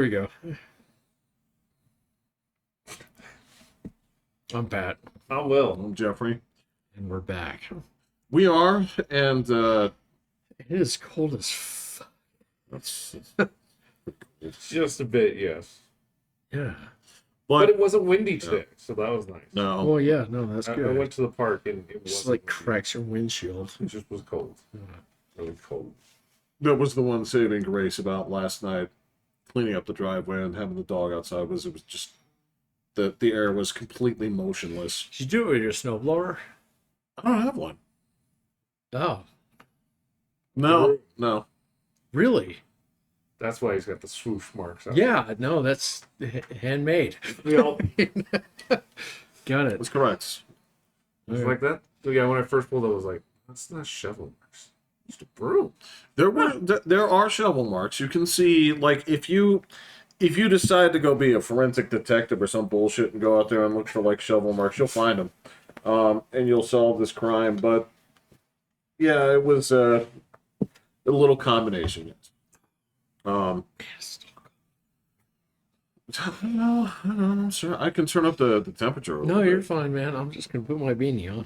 we go. I'm Pat, I'm Will. I'm Jeffrey. and we're back. We are, and It is cold as fuck. that's Just a bit, yes. Yeah. But but it wasn't windy today, so that was nice. no. Well, yeah, no, that's I good. went to the park and it Just wasn't like windy. cracks your windshield. It just was cold. Really cold. That was the one saving grace about last night, cleaning up the driveway and having the dog outside. Was it was just the air was completely motionless. Did you do it with your snowblower? I don't have one. Oh, No. really? That's why he's got the swoosh marks on. Yeah, no, that's handmade. Yep. Got it. That's correct. It's like that. Yeah, when I first pulled it, I was like, that's not shovel marks. It's just a broom. There are shovel marks. You can see, like, if you decide to go be a forensic detective or some bullshit and go out there and look for like shovel marks, you'll find them, and you'll solve this crime. But yeah, it was a little combination. Yes. I don't know. I'm sure I can turn up the temperature. A No, little you're bit. fine, man. I'm just gonna put my beanie on.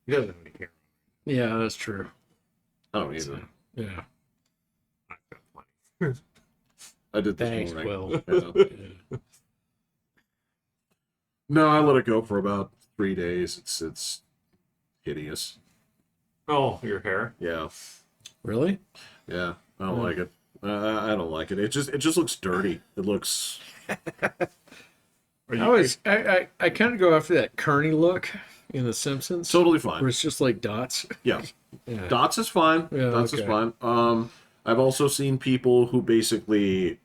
He doesn't have any hair. Yeah, that's true. I don't either. Yeah. I've got plenty. I did this Thanks, morning. Will. Yeah. Yeah. No, I let it go for about 3 days. It's hideous. Oh, your hair? Yeah. Really? Yeah, I don't Hmm. like it. I don't like it. It just looks dirty. It looks. I kind of go after that Kearney look in The Simpsons, Totally where fine. it's just like dots. Yeah, Yeah. dots is fine. Yeah, Dots is okay. fine. I've also seen people who basically,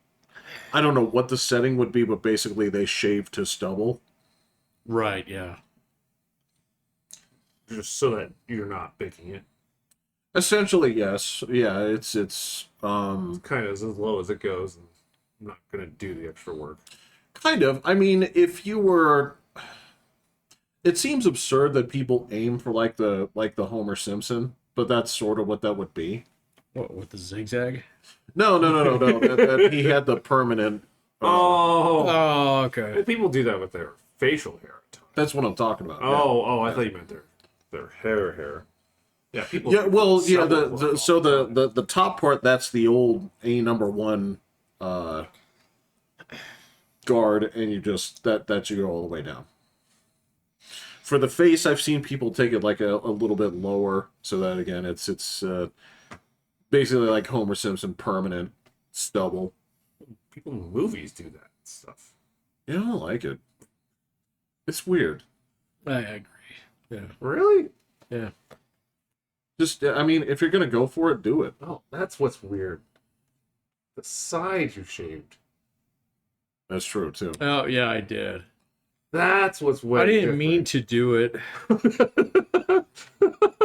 I don't know what the setting would be, but basically they shave to stubble. Right. Yeah. Just so that you're not picking it. Essentially, yes. Yeah, it's Kind of as low as it goes, and I'm not going to do the extra work. kind of. I mean, if you were, it seems absurd that people aim for like the Homer Simpson, but that's sort of what that would be. What with the zigzag? No. That he had the permanent. Oh! Oh, okay. Well, people do that with their facial hair at times. That's what I'm talking about. Oh, I thought you meant their hair. Yeah, people. Yeah, well, yeah. Several The of so them. the top part, that's the old A#1 guard, and you just that you go all the way down. For the face, I've seen people take it like a little bit lower, so that again, it's basically like Homer Simpson permanent stubble. People in movies do that stuff. Yeah, I don't like it. It's weird. I agree. Yeah. Really? Yeah. Just, I mean, if you're gonna go for it, do it. Oh, that's what's weird. The side you shaved. That's true too. Oh, yeah, I did. That's what's way I didn't different. mean to do it.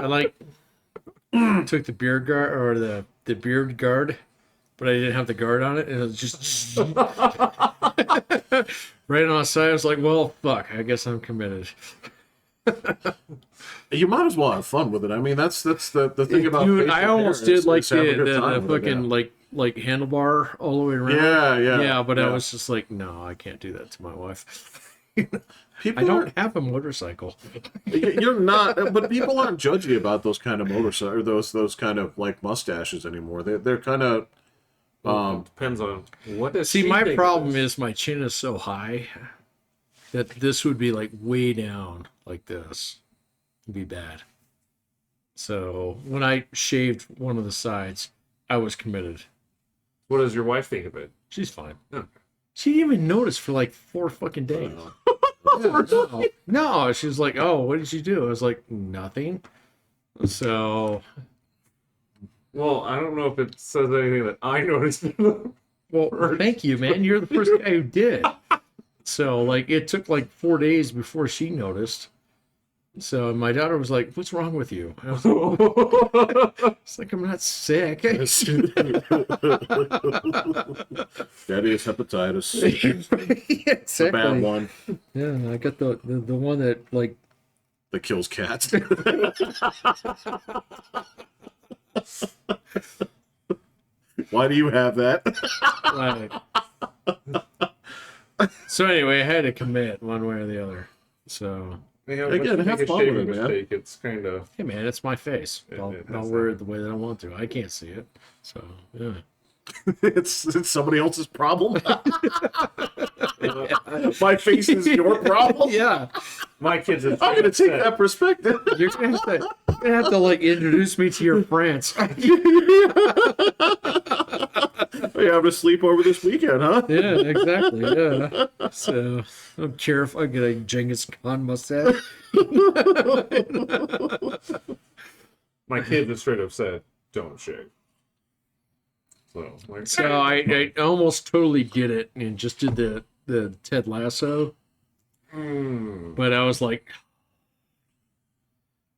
I like took the beard guard or the beard guard, but I didn't have the guard on it, and it was just right on the side. I was like, well, fuck. I guess I'm committed. You might as well have fun with it. I mean, that's the thing about. Dude, facial I hair. almost It's- did like it's having a good the time with it, fucking yeah. like handlebar all the way around. Yeah, but I yeah. was just like, no, I can't do that to my wife. People I don't have a motorcycle. You're not, but people aren't judgy about those kind of motorcycles or those kind of like mustaches anymore. They're kind of. It depends on what does See, she my think problem it is my chin is so high that this would be like way down like this. It'd be bad. So when I shaved one of the sides, I was committed. What does your wife think of it? She's fine. Okay. She didn't even notice for like 4 fucking days. No, she was like, "Oh, what did you do?" I was like, "Nothing." So, Well, I don't know if it says anything that I noticed. well, thank you, man. You're the first guy who did. So, like, it took like 4 days before she noticed. So my daughter was like, "What's wrong with you?" I was like, it's like I'm not sick. Daddy has hepatitis. Exactly. A bad one Yeah, I got the one that like that kills cats. Why do you have that? Right. So anyway, I had to commit one way or the other. So Yeah, Again, once you have make a fun with shaving it, man. mistake, it's kind of. hey man, it's my face. It I'll has wear it happened. the way that I want to. I can't see it. So yeah. It's somebody else's problem. My face is your problem. Yeah. My kids are. I'm gonna take that perspective. You're gonna have to like introduce me to your friends. You having a sleepover this weekend, huh? Yeah, exactly. Yeah. So I don't care if I get a Genghis Khan mustache. My kids have straight up said, "Don't shave." So, like, So I almost totally did it and just did the Ted Lasso. But I was like,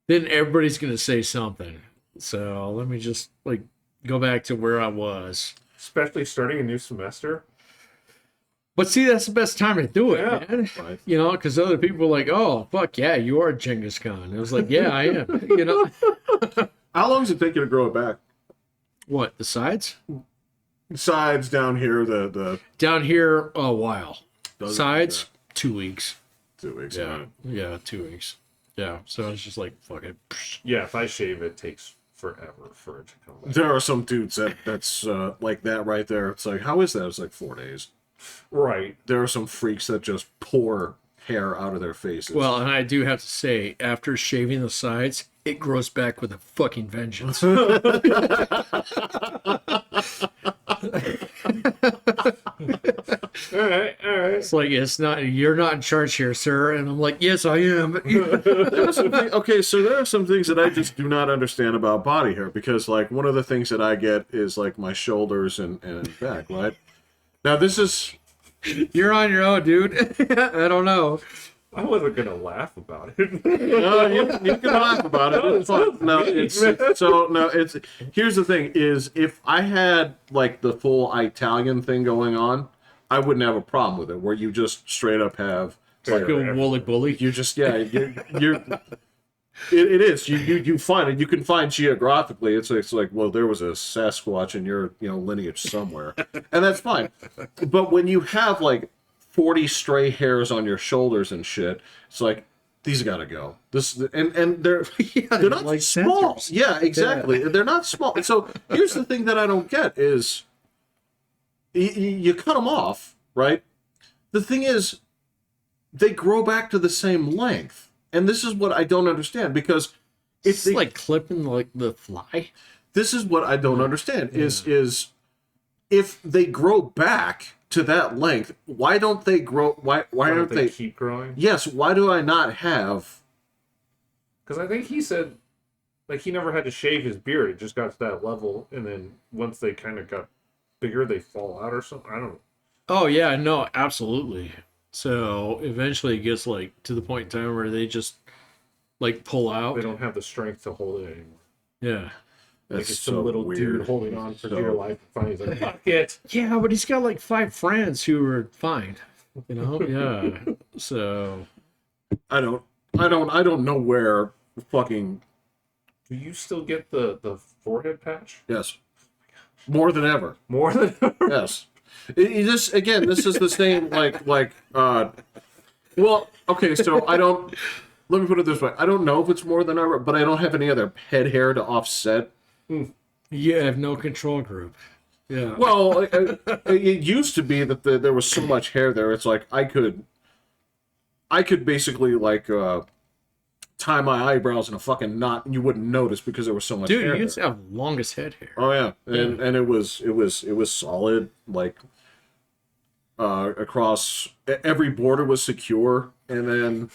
then everybody's gonna say something. So let me just like go back to where I was. especially starting a new semester. But see, that's the best time to do it, Yeah. man. Right. You know, because other people are like, "Oh, fuck yeah, you are Genghis Khan." I was like, "Yeah, I am." You know, How long does it take you to grow it back? what the sides Sides down here, the down here a while. Does- Sides 2 weeks. 2 weeks. Yeah, yeah, 2 weeks. Yeah, so I was just like, "Fuck it." Yeah, if I shave, it takes forever for it to come back. There are some dudes that's like that right there. It's like, how is that? It's like 4 days. Right. There are some freaks that just pour hair out of their faces. Well, and I do have to say, after shaving the sides, it grows back with a fucking vengeance. All right. It's like you're not in charge here, sir. And I'm like, yes, I am. there are some okay, so there are some things that I just do not understand about body hair because, like, one of the things that I get is like my shoulders and back, right? Now this is You're on your own, dude. I don't know. I wasn't gonna laugh about it. no, you can laugh about it. It's fun. No, it's here's the thing: is if I had like the full Italian thing going on, I wouldn't have a problem with it. Where you just straight up have Like a woolly bully. you just you're it is you find it. You can find geographically. It's like, well, there was a Sasquatch in your lineage somewhere, and that's fine. But when you have like 40 stray hairs on your shoulders and shit, it's like these gotta go. This and they're Yeah, they're not like small. sensors. Yeah, exactly. They're not small. And so here's the thing that I don't get is you cut them off, right? The thing is, they grow back to the same length, and this is what I don't understand because It's like clipping like the fly. this is what I don't understand is if they grow back to that length, why don't they grow? Why aren't they? keep growing? Yes. Why do I not have? Because I think he said, like, he never had to shave his beard. It just got to that level, and then once they kind of got bigger, they fall out or something. I don't know. Oh yeah, no, absolutely. So eventually it gets like to the point in time where they just like pull out. They don't have the strength to hold it anymore. Yeah. Like, That's it's so some little weird. dude holding on for So- dear life. And finally, he's like, fuck it. Yeah, but he's got like 5 friends who are fine. You know? Yeah. So I don't know where fucking Do you still get the forehead patch? yes, more than ever. More than Yes. This again. This is the same. Well, okay. So I don't. Let me put it this way. I don't know if it's more than ever, but I don't have any other head hair to offset. you have no control group. Yeah. Well, it used to be that there was so much hair there. It's like I could basically like tie my eyebrows in a fucking knot, and you wouldn't notice because there was so much Dude, hair you used there. to have longest head hair. Oh yeah, and it was solid. Like across every border was secure, and then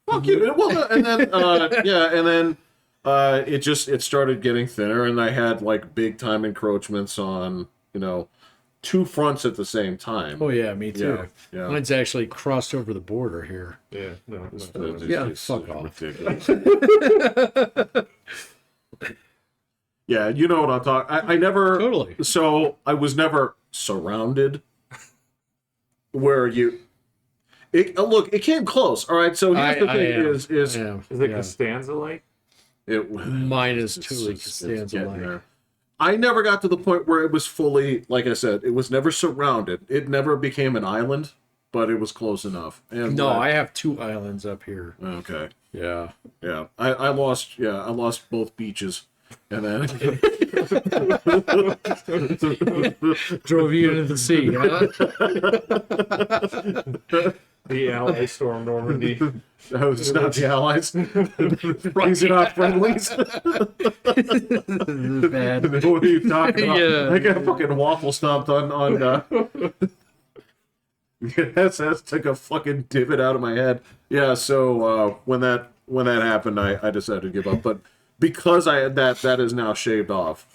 fuck you. Well, and then and then it started getting thinner, and I had like big time encroachments on 2 fronts at the same time. Oh yeah, me too. Yeah. Mine's actually crossed over the border here. Yeah, no. Yeah, fuck off. Ridiculous. Yeah, you know what I'm talking. I never Totally. So I was never surrounded where you. Look, it came close. All right, so here's the thing: am. is I am. Is it Yeah. Costanza like? Mine is it's- totally it's stands getting alike. there. I never got to the point where it was fully, like I said, it was never surrounded. It never became an island, but it was close enough. And No, I have 2 islands up here. okay, Yeah. yeah, I lost both beaches, and then Drove you into the sea, huh? The Allied storm Normandy. no, it's not the Allies. These are not friendlies. Bad. What are you talking about? Yeah. I got fucking waffle stomped on SS took a fucking divot out of my head. Yeah, so when that happened, I decided to give up. But because I had that is now shaved off,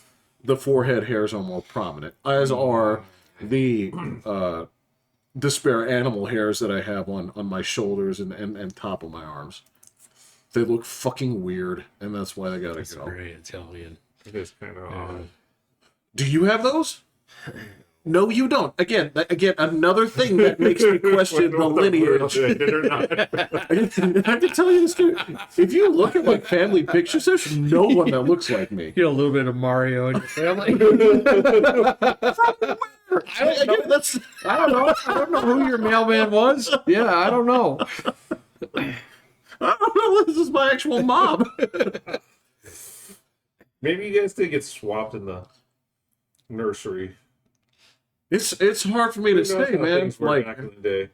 the forehead hairs are more prominent, as are the spare animal hairs that I have on my shoulders and top of my arms. They look fucking weird, and that's why they gotta That's go. very Italian. It is kind of odd. Do you have those? No, you don't. Again, another thing that makes me question the lineage. Or not. I can tell you this too. If you look at like family pictures, there's no one that looks like me. You know, a little bit of Mario in your family. I don't know. I don't know who your mailman was. Yeah, I don't know. I don't know. This is my actual mom. Maybe you guys did get swapped in the nursery. It's hard for me to Who knows say, how man. things were Like back in the day.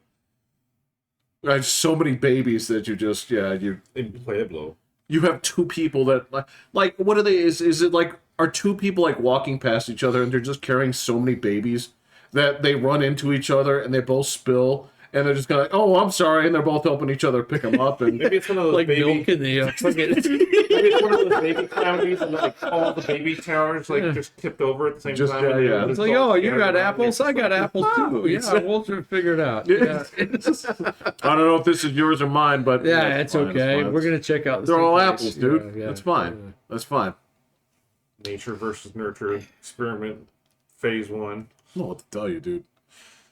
I have so many babies that you In Pueblo. you have 2 people that like what are they? Is it like are 2 people like walking past each other and they're just carrying so many babies that they run into each other and they both spill and they're just kind of like, oh, I'm sorry, and they're both helping each other pick them up and Maybe it's one of those Like baby. milk in the fucking. Maybe it's one of those baby calamities and like all the baby towers like just tipped over at the same Just, time. yeah, and yeah. it's It's like, all oh, you scattered got around. apples? I got apples too. Yeah, we'll figure it out. Yeah, I don't know if this is yours or mine, but yeah, that's it's fine, okay. fine. We're gonna check out. The They're same all place. apples, dude. Yeah, That's fine. That's fine. Nature versus nurture experiment phase 1. I don't know what to tell you, dude.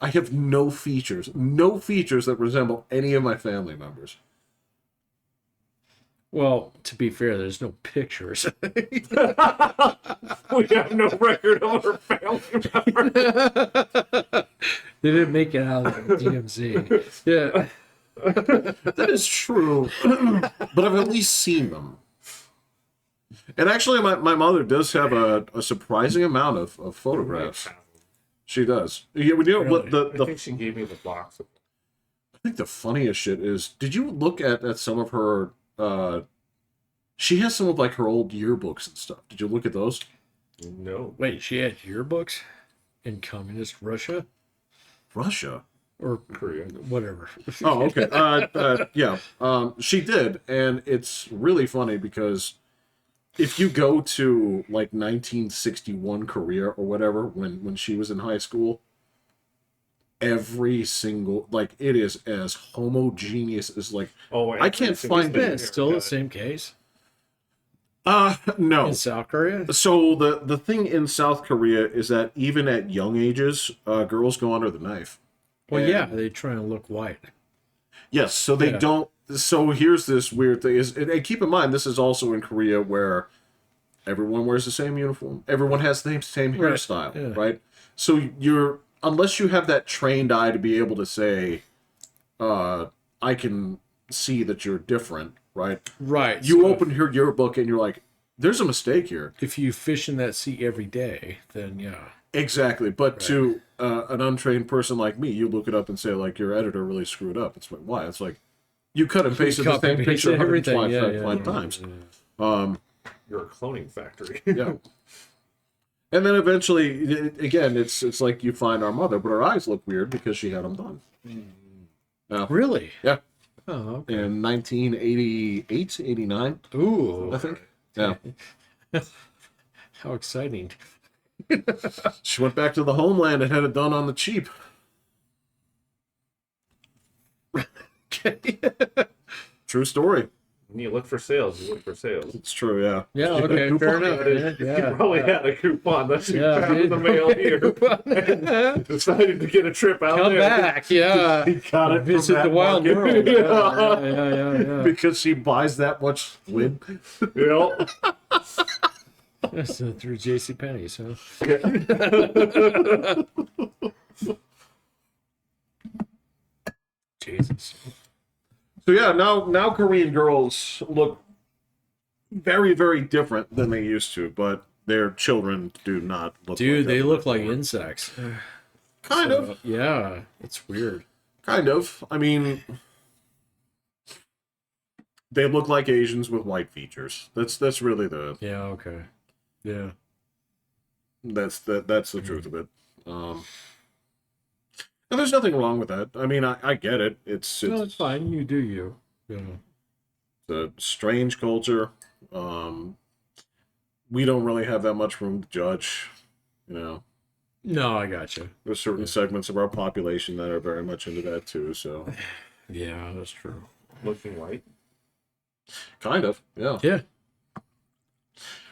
I have no features that resemble any of my family members. Well, to be fair, there's no pictures. We have no record of our family member. They didn't make it out of the DMZ. Yeah. That is true, but I've at least seen them. And actually, my mother does have a surprising amount of photographs. She does. Yeah, we do. Really? I think she gave me the box. I think the funniest shit is, did you look at some of her? She has some of like her old yearbooks and stuff. Did you look at those? No. Wait, she had yearbooks in communist Russia Russia. or Korea. whatever. Oh, okay. Yeah. She did, and it's really funny because if you go to like 1961 Korea or whatever, when she was in high school, every single like it is as homogeneous as like Oh, wait, I can't find Yeah, it. it's still the same case no. in South Korea. So the thing in South Korea is that even at young ages, girls go under the knife. Well, And- yeah, they try and look white. Yes, so they Yeah. don't. So here's this weird thing: and keep in mind, this is also in Korea where everyone wears the same uniform, everyone has the same Right, hairstyle, yeah. right? So unless you have that trained eye to be able to say, I can see that you're different, right? Right. You so open your yearbook and you're like, there's a mistake here. if you fish in that sea every day, then yeah. Exactly, but to an untrained person like me, you look it up and say like your editor really screwed up. It's like why? It's like you cut and pasted the Copy same and picture pasted everything, 125 yeah. times. You're a cloning factory. Yeah. And then eventually, again, it's like you find our mother, but her eyes look weird because she had them done. Really? Yeah, Oh, okay. in 1988, 89, Ooh, I think. Yeah, how exciting. she went back to the homeland and had it done on the cheap. Okay. True story. When you look for sales, you look for sales. It's true, yeah. Yeah, okay, fair enough. Yeah, You probably had a coupon that you Yeah, found in the mail here. Come Decided to get a trip out there. back, yeah. He got it from Visit that the wild market. world. Yeah. Because she buys that much squid. Yeah. That's through J.C. Penney's, huh? Jesus. So yeah, now Korean girls look very, very different than they used to, but their children do not look Dude, like they that look like anymore. insects. Kind of. Yeah, it's weird. Kind of. I mean, they look like Asians with white features. That's really the Yeah, okay. Yeah. that's the truth of it. And there's nothing wrong with that. I mean, I get it. It's No, it's fine. You do you. Yeah. a strange culture. We don't really have that much room to judge. You know, No, I got you. there's certain segments of our population that are very much into that too. So, Yeah, that's true. Looking white. kind of, yeah. Yeah.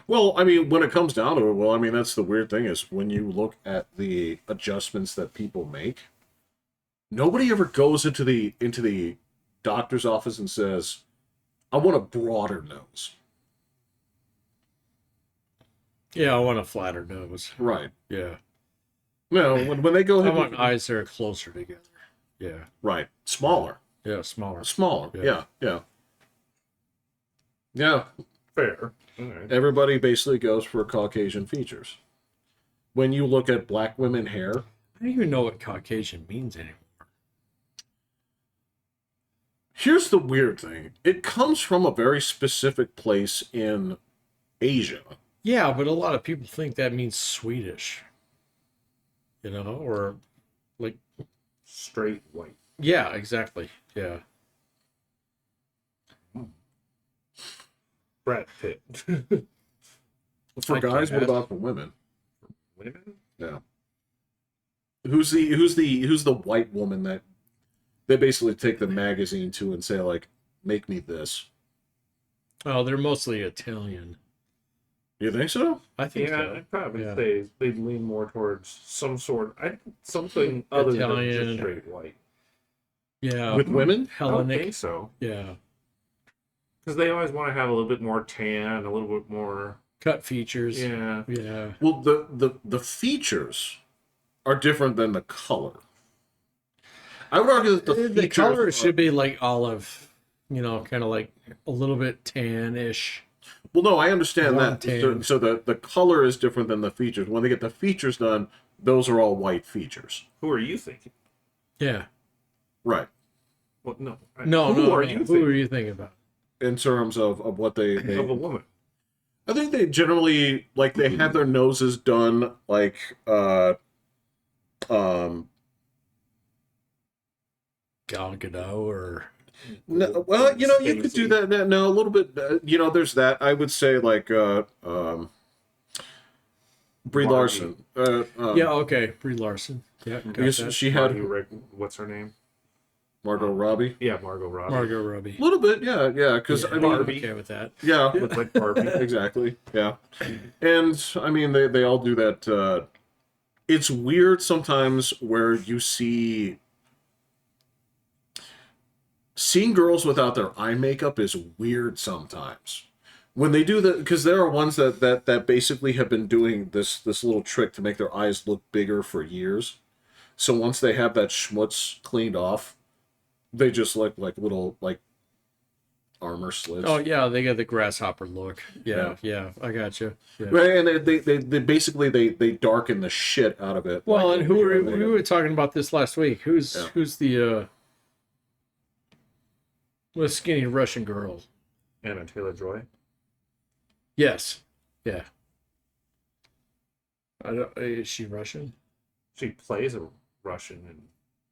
Well, I mean, when it comes down to it, well, I mean, that's the weird thing is when you look at the adjustments that people make, nobody ever goes into the doctor's office and says, "I want a broader nose." Yeah, I want a flatter nose. Right. Yeah. No, when they go I ahead, want eyes that are closer together. Yeah. right, smaller, Yeah, smaller. smaller. Yeah. Yeah. Fair. All right. Everybody basically goes for Caucasian features. When you look at black women hair, I don't even know what Caucasian means anymore. here's the weird thing. It comes from a very specific place in Asia. Yeah, but a lot of people think that means Swedish. You know, or like, Straight white. yeah, exactly. Yeah. Brad Pitt. For I guys, what guess. about for women? Women? Yeah. Who's the white woman that they basically take the magazine to and say like, make me this? Oh, they're mostly Italian. You think so? I think Yeah, so. I'd probably Yeah. say they'd lean more towards something other than Italian. just straight white. Yeah. With women? I don't Hellenic. think so. Yeah. Because they always want to have a little bit more tan, a little bit more. Cut features. Yeah. Yeah. Well, the features are different than the color. I would argue that The color should be like olive, kind of like a little bit tan-ish. Well, no, I understand Warm that. tan. So the color is different than the features. When they get the features done, those are all white features. Who are you thinking? Yeah. Right. Well, no. No, Who no, are no. you Who thinking? are you thinking about? In terms of what they Of a woman. I think they generally like they have their noses done like Gal Gadot or no, well, you could do that. No, a little bit. There's that. I would say like Brie Barbie. Larson. yeah, okay, Brie Larson. Yeah, got I guess that. she had What's her name? Margot Robbie. Yeah, Margot Robbie. Margot Robbie. A little bit, yeah. Because Yeah, I mean, I'm Barbie. okay with that. yeah, Looks like Barbie. exactly, yeah. And I mean, they all do that. It's weird sometimes where you seeing girls without their eye makeup is weird sometimes. When they do that, because there are ones that basically have been doing this little trick to make their eyes look bigger for years. So once they have that schmutz cleaned off, they just look like little like armor slits. Oh yeah, they got the grasshopper look. Yeah, I got you. Yeah. Right, and they basically they darken the shit out of it. Well, like, and we were talking about this last week. Who's the skinny Russian girl? Anna Taylor-Joy. Yes. Yeah. Is she Russian? She plays a Russian and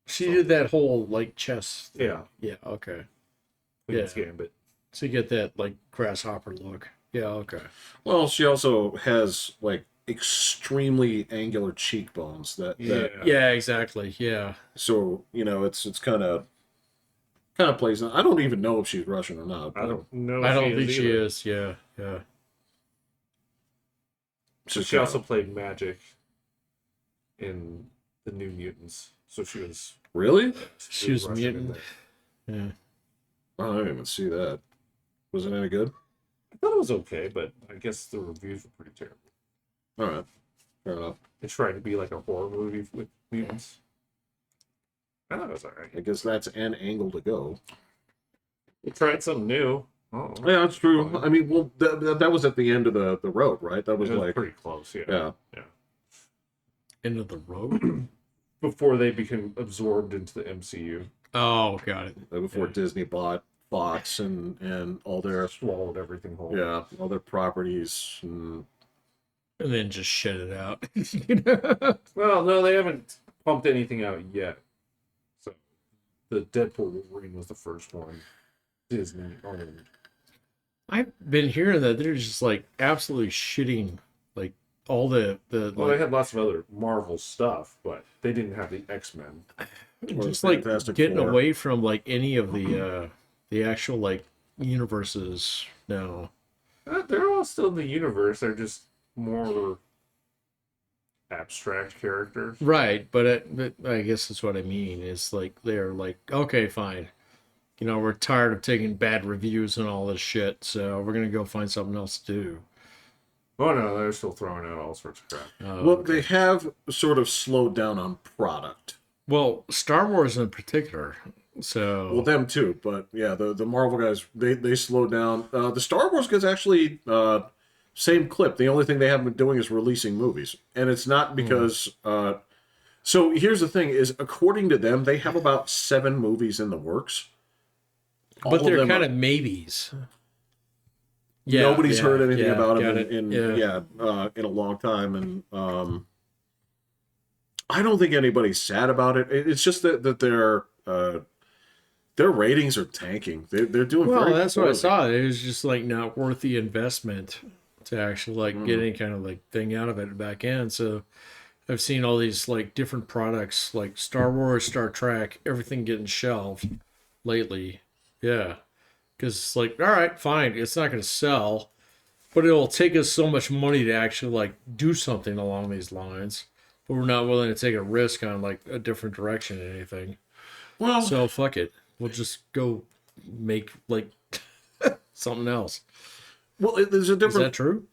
She did that whole like chest thing. Yeah. Yeah, okay. Queen's Yeah. Gambit. So you get that like grasshopper look. Yeah, okay. Well, she also has like extremely angular cheekbones. That Yeah, exactly. Yeah. so it's kind of kind of plays. I don't even know if she's Russian or not. I don't know. I if don't she think is she either. is. Yeah, yeah. She also played Magic in the New Mutants, so she was Really? She was Russian in mutant. there. Yeah. Oh, I didn't even see that. Was it any good? I thought it was okay, but I guess the reviews were pretty terrible. All right, fair enough. It tried to be like a horror movie with mutants. I thought it was alright. I guess that's an angle to go. It tried something new. Oh, Yeah, that's true. fine. I mean, well, that was at the end of the road, right? That was It was like, pretty close, yeah. yeah. End of the road. Before they became absorbed into the MCU, Oh, got it. Before Yeah. Disney bought Fox and all their swallowed everything whole. all their properties. And And then just shit it out. You know? Well, no, they haven't pumped anything out yet. So, the Deadpool Wolverine was the first one Disney owned. I've been hearing that they're just like absolutely shitting like all the Well, like, they had lots of other Marvel stuff, but they didn't have the X-Men. or just like Fantastic getting Four. away from like any of the actual like universes now. They're all still in the universe. They're just more abstract characters. Right, but I guess that's what I mean. Is like they're like, okay, fine. You know, we're tired of taking bad reviews and all this shit, so we're gonna go find something else to do. Oh no, they're still throwing out all sorts of crap. Well, Okay. they have sort of slowed down on product. Well, Star Wars in particular. So Well, them too, but yeah, the Marvel guys they slowed down. The Star Wars guys actually same clip. The only thing they haven't been doing is releasing movies, and it's not because. So here's the thing: is according to them, they have about 7 movies in the works. All but of they're them kind are- of maybes. nobody's heard anything about got them it. in a long time, and I don't think anybody's sad about it. It's just that their ratings are tanking. They're doing Well, very that's what I poorly. saw. It was just like not worth the investment to actually like get Mm. any kind of like thing out of it back end. So I've seen all these like different products like Star Wars, Star Trek, everything getting shelved lately. Yeah. Because it's like, all right, fine, it's not going to sell, but it'll take us so much money to actually like do something along these lines. But we're not willing to take a risk on like a different direction or anything. Well, So fuck it. We'll just go make like something else. there's a Is different that true?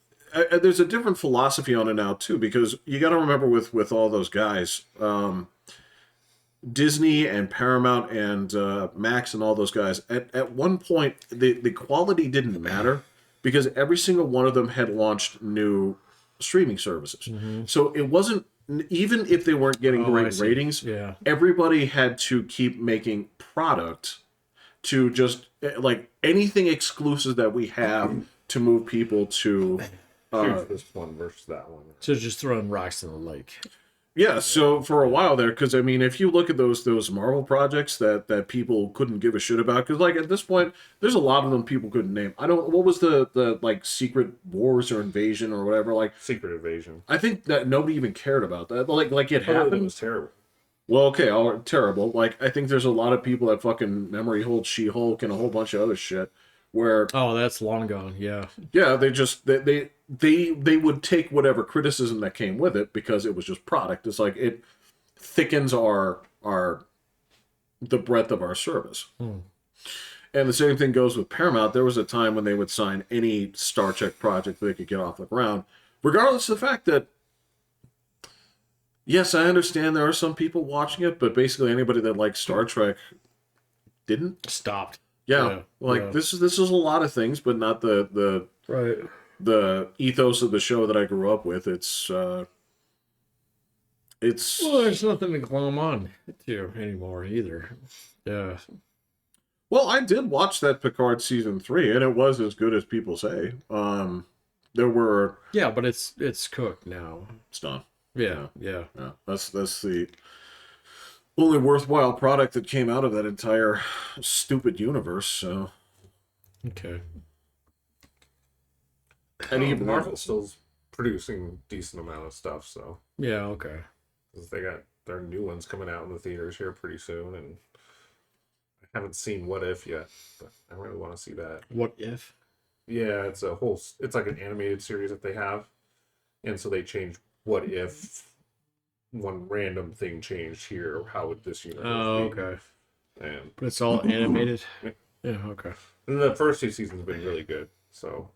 there's a different philosophy on it now too, because you got to remember with all those guys, Disney and Paramount and Max and all those guys. At one point, the quality didn't matter because every single one of them had launched new streaming services. So it wasn't, even if they weren't getting Oh, I great see. ratings, Yeah. everybody had to keep making product to just like anything exclusive that we have to move people to. Here's this one versus that one. So just throwing rocks in the lake. Yeah, so for a while there, because I mean, if you look at those Marvel projects that people couldn't give a shit about, because like at this point, there's a lot of them people couldn't name. I don't. What was the like Secret Wars or Invasion or whatever? Like, Secret Invasion. I think that nobody even cared about that. Like it It happened. was terrible. Well, okay, all terrible. Like I think there's a lot of people that fucking memory hold She-Hulk and a whole bunch of other shit. Where Oh, that's long gone. Yeah. yeah, they would take whatever criticism that came with it because it was just product. It's like it thickens our the breadth of our service. And the same thing goes with Paramount. There was a time when they would sign any Star Trek project they could get off the ground, regardless of the fact that yes, I understand there are some people watching it, but basically anybody that likes Star Trek didn't. Stopped. Yeah, Yeah. this is a lot of things, but not the Right. the ethos of the show that I grew up with. It's Well, there's nothing to glom on to anymore either. Yeah. well, I did watch that Picard season 3, and it was as good as people say. There were Yeah, but it's cooked now. it's done. Yeah. Yeah. Yeah, that's the only worthwhile product that came out of that entire stupid universe. So, Okay. and even Marvel still's producing decent amount of stuff, so Yeah. Okay. 'cause they got their new ones coming out in the theaters here pretty soon, and I Haven't seen What If yet, but I really want to see that. What if? Yeah, it's like an animated series that they have, and so they changed what if one random thing changed here, or how would this universe Oh, be? okay. And But it's all animated. Yeah, okay. the first 2 seasons have been really good. So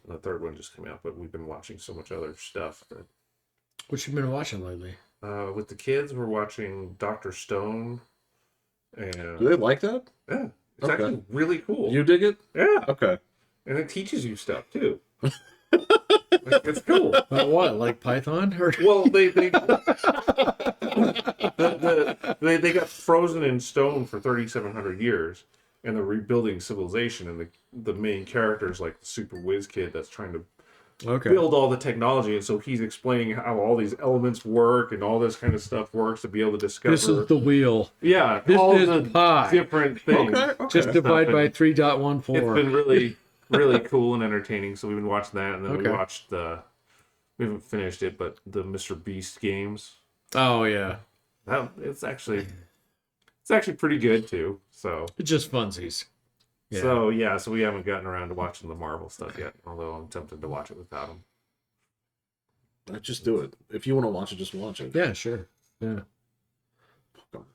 the third one just came out, but we've been watching so much other stuff. That, What you been watching lately? with the kids, we're watching Doctor Stone, Do and they like that? yeah, it's Okay. actually really cool. You dig it? Yeah, Okay. and it teaches you stuff too. Like, it's cool. About what? Like Python? Or Well, they got frozen in stone for 3,700 years, and they're rebuilding civilization. And the main character is like the super whiz kid that's trying to okay. build all the technology, and so he's explaining how all these elements work and all this kind of stuff works to be able to discover. This is the wheel. Yeah, This all is the pi. different things. Okay. Just divide by It's 3.14. been really, really cool and entertaining. So we've been watching that, and then we Okay. watched we haven't finished it, but the Mr. Beast games. Oh yeah. It's actually pretty good too. So It's just funsies. Yeah. so we haven't gotten around to watching the Marvel stuff yet. Although I'm tempted to watch it without him. Just do it. If you want to watch it, just watch it. Yeah, sure. Yeah.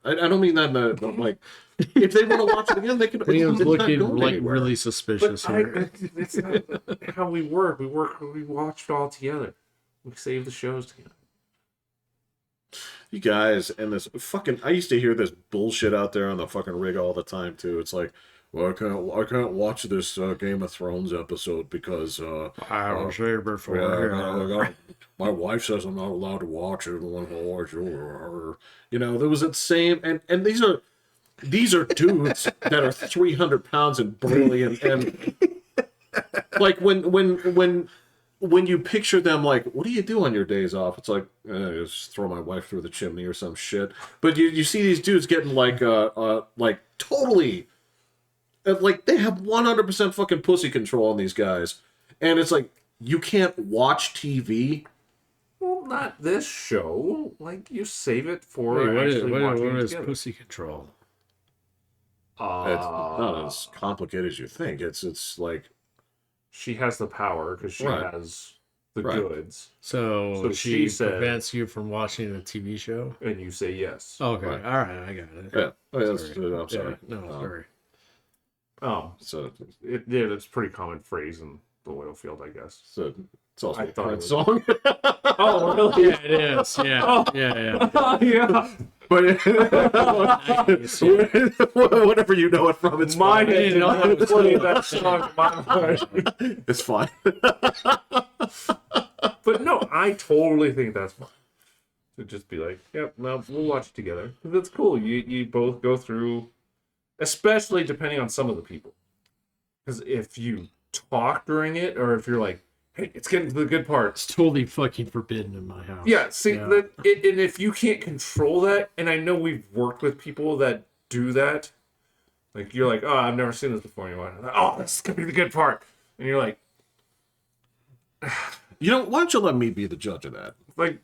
I don't mean that in a, but like, if they want to watch it again, they can. Liam's it's not looking going like anywhere. really suspicious But here. it's not how we work. We watch it all together. We save the shows together. You guys and this fucking. I used to hear this bullshit out there on the fucking rig all the time too. It's like, well, I can't watch this Game of Thrones episode because I was there before. my wife says I'm not allowed to watch it. I want to watch it. You know, there was that same and these are dudes that are 300 pounds and burly and like when you picture them, like, what do you do on your days off? It's like, just throw my wife through the chimney or some shit. But you see these dudes getting like totally, like they have 100% fucking pussy control on these guys, and it's like you can't watch TV. Well, not this show. Like you save it for Wait, actually watching what it is together. pussy control? It's not as complicated as you think. It's like She has the power because she Right. has the Right. goods, So, So she she said- prevents you from watching a TV show? and you say yes. Okay. Right. All right. I got it. yeah. I'm Sorry. sorry. Yeah, no, sorry. So It's a pretty common phrase in the oil field, I guess. it's also I a thought it Prince was- song. Oh, really? Yeah, it is. Yeah. Oh. Yeah. Yeah. But Nice. whatever you know it from, it's Mine fine. did know not that was play cool. that song in my mind. It's fine. But no, I totally think that's fine. To just be like, yep, no, we'll watch it together. That's cool. You both go through, especially depending on some of the people. Because if you talk during it, or if you're like, hey, it's getting to the good part. It's totally fucking forbidden in my house. Yeah, see, Yeah. and if you can't control that, and I know we've worked with people that do that, like you're like, oh, I've never seen this before. And you're like, oh, this is gonna be the good part, and you're like, You know, why don't you let me be the judge of that?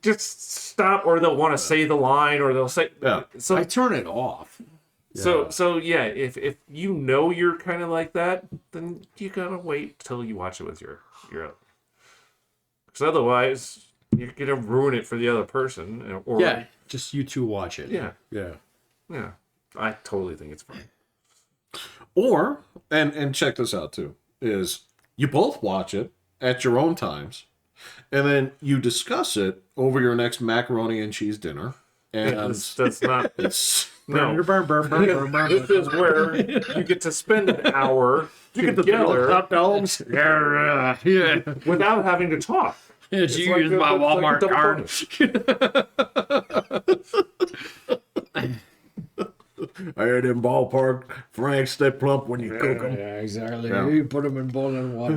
just stop, or they'll want to say the line, or they'll say, Yeah. So I turn it off. So yeah, if you know you're kind of like that, then you gotta wait till you watch it with your because otherwise you're gonna ruin it for the other person. Or Yeah, just you two watch it. Yeah. Yeah. yeah. I totally think it's fine. Or and check this out too, is you both watch it at your own times, and then you discuss it over your next macaroni and cheese dinner. And That's not it's no. Burn, burn, burn, burn, burn, This is where you get to spend an hour together hot dogs. Yeah. without having to talk. It's It's you like use a- my it's like a Walmart double card. I heard in ballpark, Frank, stay plump when you cook them. Yeah, exactly. Yeah. You put them in boiling water.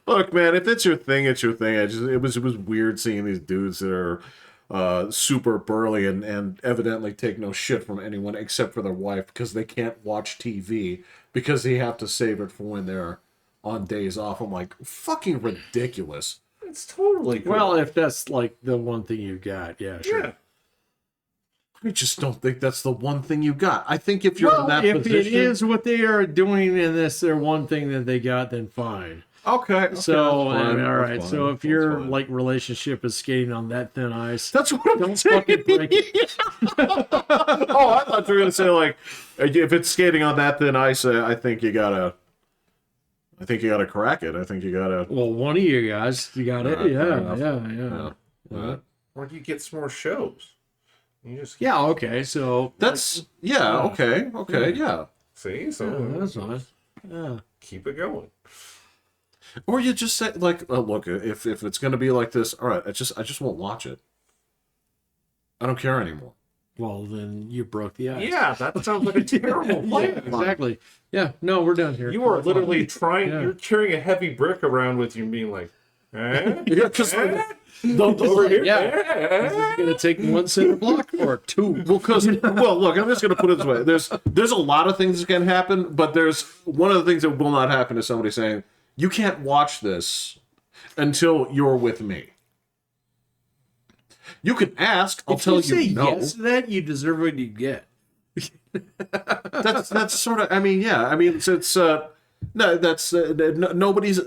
Look, man, if it's your thing, it's your thing. It was weird seeing these dudes that are super burly and evidently take no shit from anyone except for their wife because they can't watch TV because they have to save it for when they're on days off. I'm like, fucking ridiculous. It's totally cool. Well, if that's like the one thing you got, yeah, sure. yeah. I just don't think that's the one thing you got. I think if you're in that if position, it is what they are doing in this, their one thing that they got, then fine. okay. So, that's fine, all that's right. fine, So if that's your fine. like relationship is skating on that thin ice, That's what I'm don't saying. fucking break it. Oh, I thought you were gonna say like, if it's skating on that thin ice, I think you gotta crack it. I think you gotta. Well, one of you guys, you got it. Fair Yeah, enough. Yeah. Or you get some more shows. You just Yeah, okay. So That's okay, yeah. see, so that's fine. Yeah. keep it going. Or you just say like, look, if it's gonna be like this, all right, I just won't watch it. I don't care anymore. Well, then you broke the ice. Yeah, that sounds like a terrible Yeah, plan. exactly. Yeah. No, we're done here. You are literally trying. Yeah. You're carrying a heavy brick around with you, and being like, eh? Yeah, because over here. Yeah. Eh? Is it gonna take one center block or two? well, look, I'm just gonna put it this way. There's a lot of things that can happen, but there's one of the things that will not happen is somebody saying, you can't watch this until you're with me. You can ask, I'll If tell you say you no. yes to that, you deserve what you get. That's sort of, I mean, yeah, I mean, it's no, that's nobody's.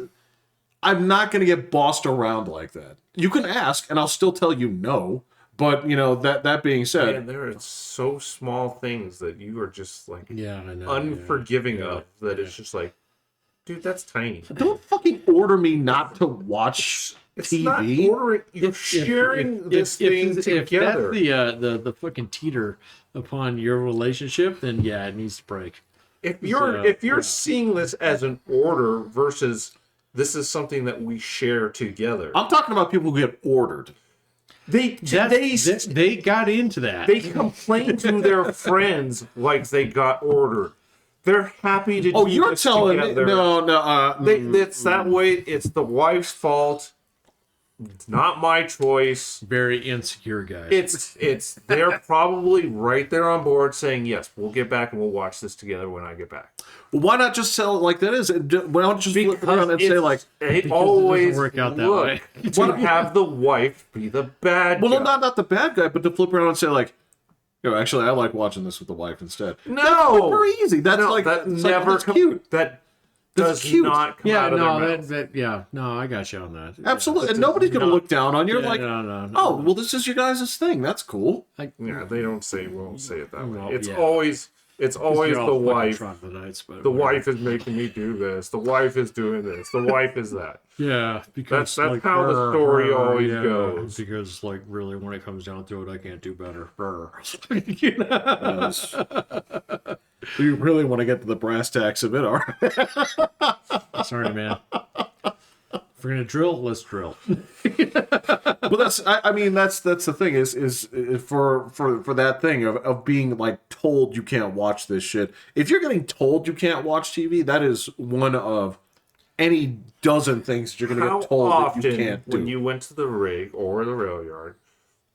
I'm not going to get bossed around like that. You can ask, and I'll still tell you no. But that being said, Man, there are so small things that you are just like Yeah, I know. unforgiving yeah. of. That it's just like, dude, that's tiny. don't fucking order me not to watch It's TV. not ordering. You're sharing this thing together. If that's the fucking teeter upon your relationship, then yeah, it needs to break. If you're seeing this as an order versus this is something that we share together, I'm talking about people who get ordered. they got into that. they complain to their friends like they got ordered. They're happy to. Oh, do you're this telling me? together. No. It's that way. It's the wife's fault. It's not my choice. Very insecure guys. It's they're probably right there on board saying yes, we'll get back and we'll watch this together when I get back. Well, why not just sell it like that is? Why not just flip it around and say like, it doesn't always work out that look, way. to have the wife be the bad well, guy. no, not the bad guy, but to flip around and say like, actually, I like watching this with the wife instead. No, Very easy. That's no, like that it's never that's cute. That That's does cute. not come yeah, out of no, their mouth. no, I got you on that. Absolutely, Yeah, and nobody's gonna look down on you. yeah, Like, no, oh, well, this is your guys' thing. That's cool. Yeah, they won't say it that way. Well, It's yeah. always the wife. But The wife is making me do this. The wife is doing this. The wife is that. Yeah, because That's how the story always goes. Because like really, when it comes down to it, I can't do better. You really want to get to the brass tacks of it, all right? Sorry, man. If we're gonna drill, let's drill. Well, I mean, that's the thing is for that thing of being like told you can't watch this shit. If you're getting told you can't watch TV, that is one of any dozen things that you're going to get told that you can't do. When you went to the rig or the rail yard,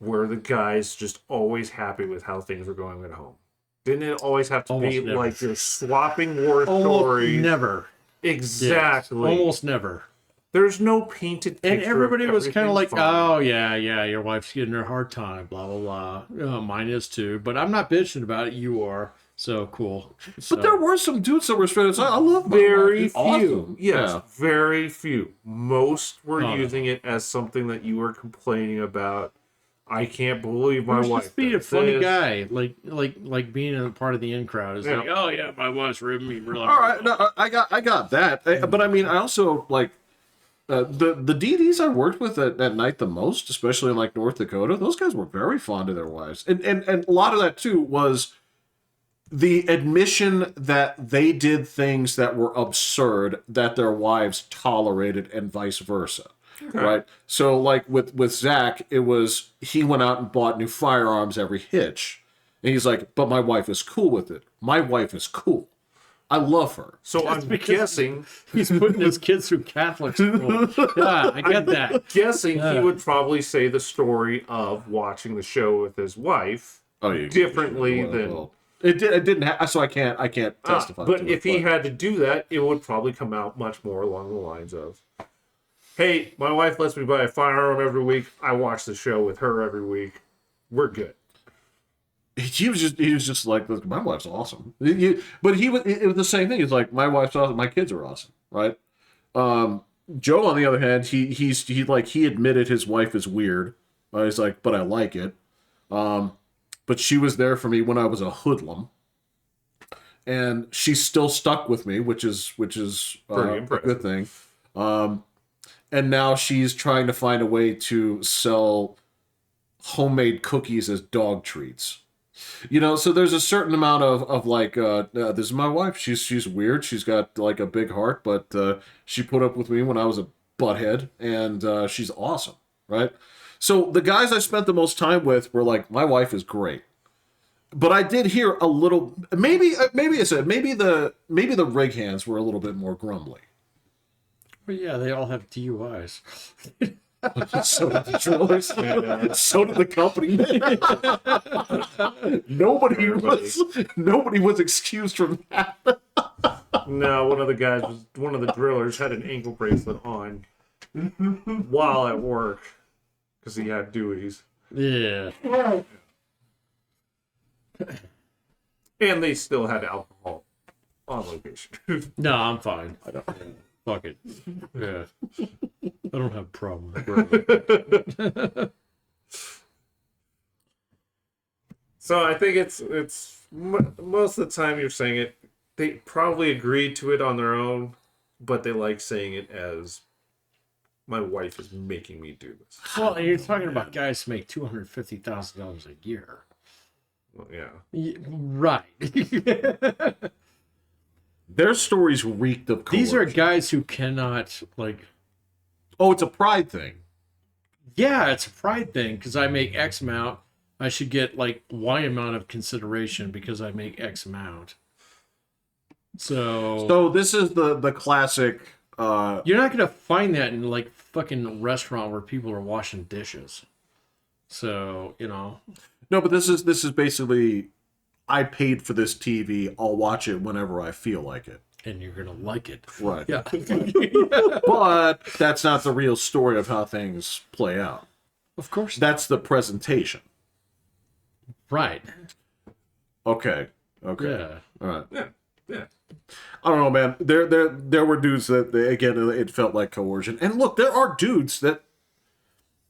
were the guys just always happy with how things were going at home? Didn't it always have to Almost be never. like you're swapping war Almost stories? never. Exactly. Yes, almost never. There's no painted picture. And everybody was kind of like, fine. "Oh yeah, your wife's getting her hard time, blah blah blah." Mine is too, but I'm not bitching about it. You are, so cool. So, But there were some dudes that were straight up. I love my Very wife. few. Awesome. Yes, Yeah. very few. Most were Oh. using it as something that you were complaining about. I can't believe my He's wife. just being a does funny this. guy, like being a part of the in crowd. Is Yeah. like, "Oh yeah, my wife's ribbing me." Really. All right, no, I got that. But I mean, I also like the DDs I worked with at night the most, especially in like North Dakota. Those guys were very fond of their wives, and a lot of that too was the admission that they did things that were absurd that their wives tolerated, and vice versa. Okay. Right. So like with Zach, it was he went out and bought new firearms every hitch. And he's like, but my wife is cool with it. My wife is cool. I love her. So I'm guessing He's putting his kids through Catholic school. Yeah, I get that. he would probably say the story of watching the show with his wife differently than. Well, it didn't. So I can't testify. But to if it, he had to do that, it would probably come out much more along the lines of, "Hey, my wife lets me buy a firearm every week. I watch the show with her every week. We're good." he was just like, "Look, my wife's awesome." But it was the same thing. He's like, my wife's awesome, my kids are awesome, right? Joe, on the other hand, he admitted his wife is weird. He's like, but I like it. But she was there for me when I was a hoodlum, and she's still stuck with me, which is Pretty a impressive. good thing. And now she's trying to find a way to sell homemade cookies as dog treats. So there's a certain amount of like, this is my wife. She's weird. She's got like a big heart, but she put up with me when I was a butthead, and she's awesome, right? So the guys I spent the most time with were like, my wife is great. But I did hear a little, maybe the rig hands were a little bit more grumbly. Well, yeah, they all have DUIs. So did the drillers. So did the company. Nobody was excused from that. No, one of the drillers had an ankle bracelet on while at work because he had Deweys. Yeah. And they still had alcohol on location. No, I'm fine. I don't. Fuck it. Yeah. I don't have a problem with it. So I think it's most of the time you're saying it, they probably agreed to it on their own, but they like saying it as, my wife is making me do this. Well, you're talking about guys who make $250,000 a year. Well, yeah. Right. Their stories reeked of coercion. These are guys who cannot, like... Oh, it's a pride thing. Yeah, it's a pride thing, because I make X amount. I should get, like, Y amount of consideration because I make X amount. So this is the classic... you're not going to find that in, like, fucking restaurant where people are washing dishes. So, No, but this is basically, I paid for this TV. I'll watch it whenever I feel like it. And you're going to like it. Right. Yeah. But that's not the real story of how things play out. Of course. That's the presentation. Right. Okay. Yeah. All right. Yeah. I don't know, man. There were dudes that again, it felt like coercion. And look, there are dudes that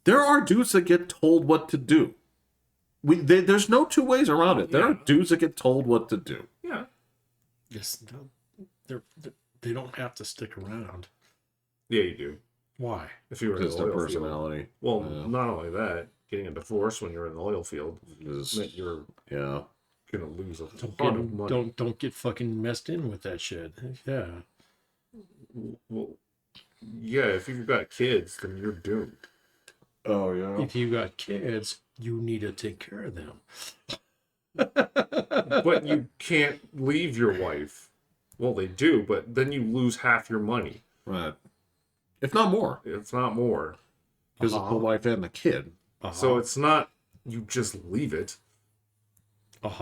get told what to do. There's no two ways around it. There are dudes that get told what to do. Yeah. Yes. They don't have to stick around. Yeah, you do. Why? If you were in Because the their oil personality. field. Well, not only that, getting a divorce when you're in the oil field meant you're gonna lose a ton of money. Don't get fucking messed in with that shit. Yeah. Well, yeah, if you've got kids, then you're doomed. Oh yeah. If you got kids, you need to take care of them. But you can't leave your wife. Well, they do, but then you lose half your money. Right. If not more. It's not more. Because of the wife and the kid. So it's not you just leave it. It's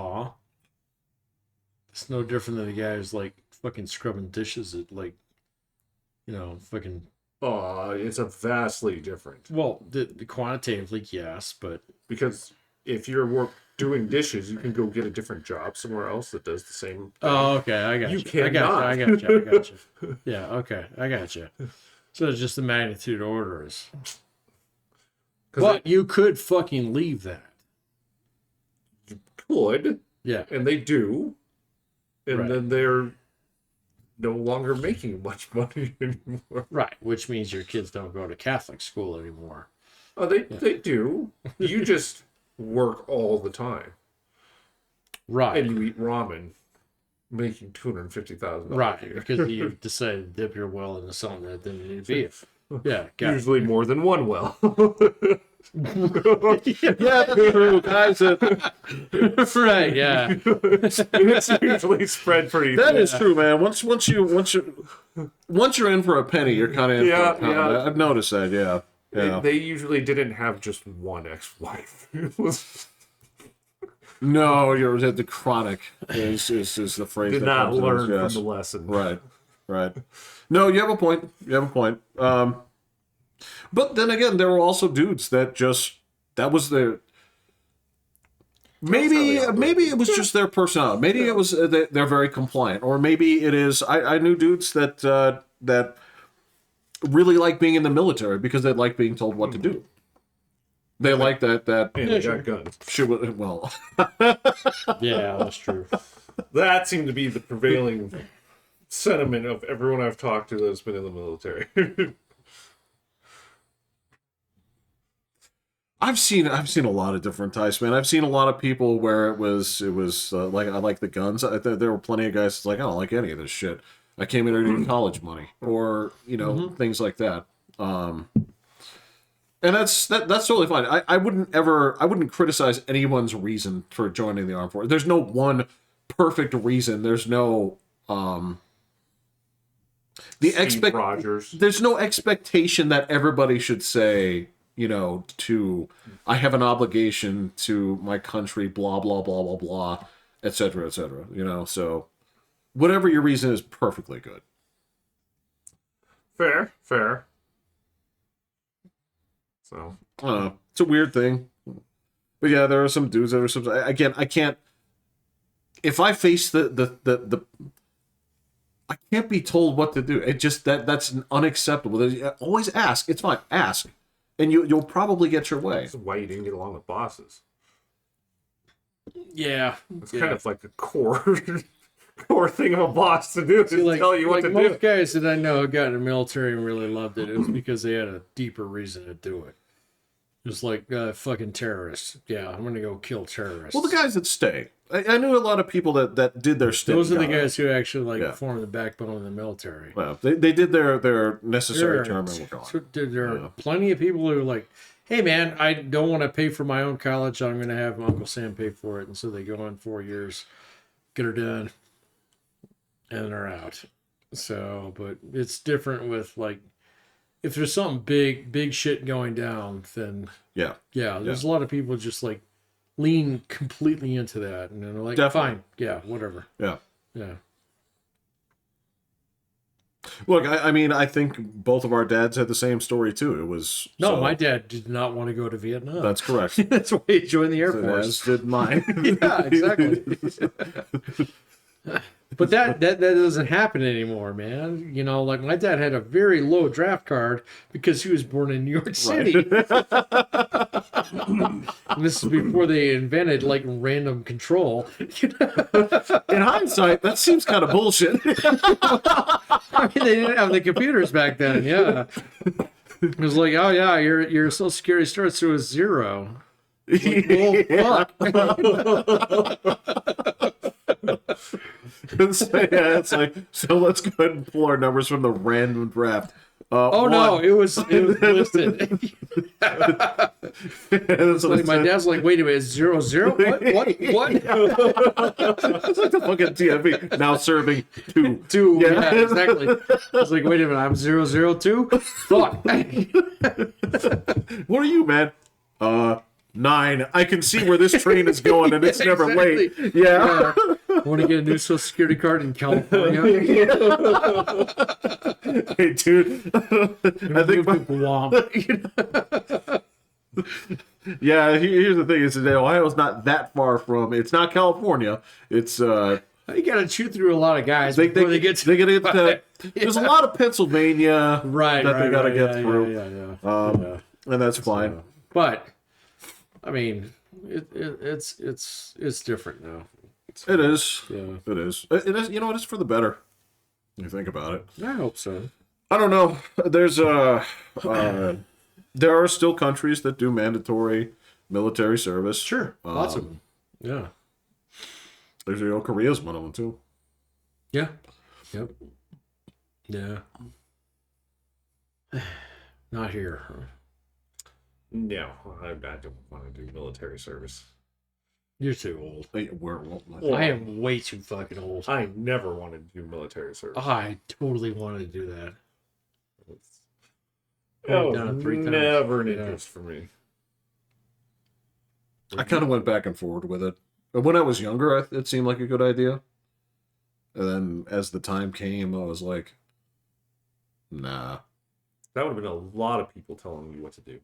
no different than the guy who's like fucking scrubbing dishes at like, fucking. It's a vastly different. Well, the quantitatively, yes, but because if you're doing dishes, you can go get a different job somewhere else that does the same thing. Oh, okay, I got you. You I got cannot. you. Yeah, okay, I got you. So it's just the magnitude orders. But you could fucking leave that. You could. Yeah. And they do. And Right. then they're no longer making much money anymore. Right, which means your kids don't go to Catholic school anymore. Oh, they do. You just work all the time. Right. And you eat ramen, making $250,000 a Right, year. because you decided to dip your well into something that didn't need to be. Yeah, got it. Usually more than one well. Yeah, that's true, guys. Right, yeah. It's usually spread pretty That thin. is true, man. Once you're in for a penny, you're kind of in for a pound. Yeah. I've noticed that. Yeah. Yeah. They usually didn't have just one ex-wife. It was No, you're the chronic is the phrase. did that not comes to learn those from guys. the lesson. Right. No, you have a point. But then again, there were also dudes that was Maybe That's how they maybe it was just their personality. Maybe it was they're very compliant, or maybe it is. I knew dudes that that really like being in the military because they like being told what to do. They like that And they got guns. shit. Well, Yeah, that's true. That seemed to be the prevailing sentiment of everyone I've talked to that's been in the military. I've seen a lot of different types, man. I've seen a lot of people where it was like I like the guns. There were plenty of guys that's like I don't like any of this shit. I came in here to get college money, or things like that. And that's totally fine. I wouldn't criticize anyone's reason for joining the armed forces. There's no one perfect reason. There's no Rogers. There's no expectation that everybody should say, I have an obligation to my country, blah blah blah blah blah, etc. etc. So whatever your reason is, perfectly good. Fair. So I don't know. It's a weird thing. But yeah, there are some dudes that are some. Again, I can't. If I face the I can't be told what to do. It just that's unacceptable. Always ask. It's fine. Ask, and you'll probably get your way. this is why you didn't get along with bosses. Yeah. It's kind of like a core thing of a boss to do, is tell you what to most do. guys that I know who got in the military and really loved it, it was because they had a deeper reason to do it. Just like fucking terrorists. Yeah, I'm gonna go kill terrorists. Well, the guys that stay. I knew a lot of people that did their stint. Those are the guys who actually form the backbone of the military. Well, they did their necessary term and were gone. So there are plenty of people who are like, hey man, I don't want to pay for my own college. I'm going to have Uncle Sam pay for it. And so they go on 4 years, get her done, and they're out. So, but it's different with like, if there's something big shit going down, then there's a lot of people just like lean completely into that. And they're like, Definitely. fine, yeah, whatever. Yeah. Yeah. Look, I mean, I think both of our dads had the same story too. It was My dad did not want to go to Vietnam. That's correct. That's why he joined the Air As Force. did mine. Yeah, exactly. But that doesn't happen anymore, man. Like my dad had a very low draft card because he was born in New York City. And this is before they invented like random control. In hindsight, that seems kind of bullshit. I mean, they didn't have the computers back then. Yeah, it was like, oh yeah, your Social Security starts with 0. Like, well, fuck. It's like, so let's go ahead and pull our numbers from the random draft. No, it was listed. It's Like my dad's like, wait a minute, 0 0? What? It's like the fucking TFB now serving 2. 2, yeah, exactly. I was like, wait a minute, I'm 002? Fuck. What are you, man? 9. I can see where this train is going, and it's never late. Yeah. Want to get a new Social Security card in California? Hey, dude. I think Guam. Yeah, here's the thing: is that Ohio's not that far from. It's not California. It's You got to chew through a lot of guys they before they get to. get to. There's a lot of Pennsylvania They got to get through. Yeah. And that's fine. But I mean, it's different now. It is. Yeah. It is. It is. It is for the better. You think about it. I hope so. I don't know. There's there are still countries that do mandatory military service. Sure, lots of them. Yeah. There's Korea's one of them too. Yeah. Yep. Yeah. Not here. No, I don't want to do military service. You're too old. Well, I am way too fucking old. I never wanted to do military service. I totally wanted to do that. That Done it was 3 times. never an Yeah. interest for me. I kind of went back and forward with it. But when I was younger, it seemed like a good idea. And then as the time came, I was like, nah. That would have been a lot of people telling me what to do.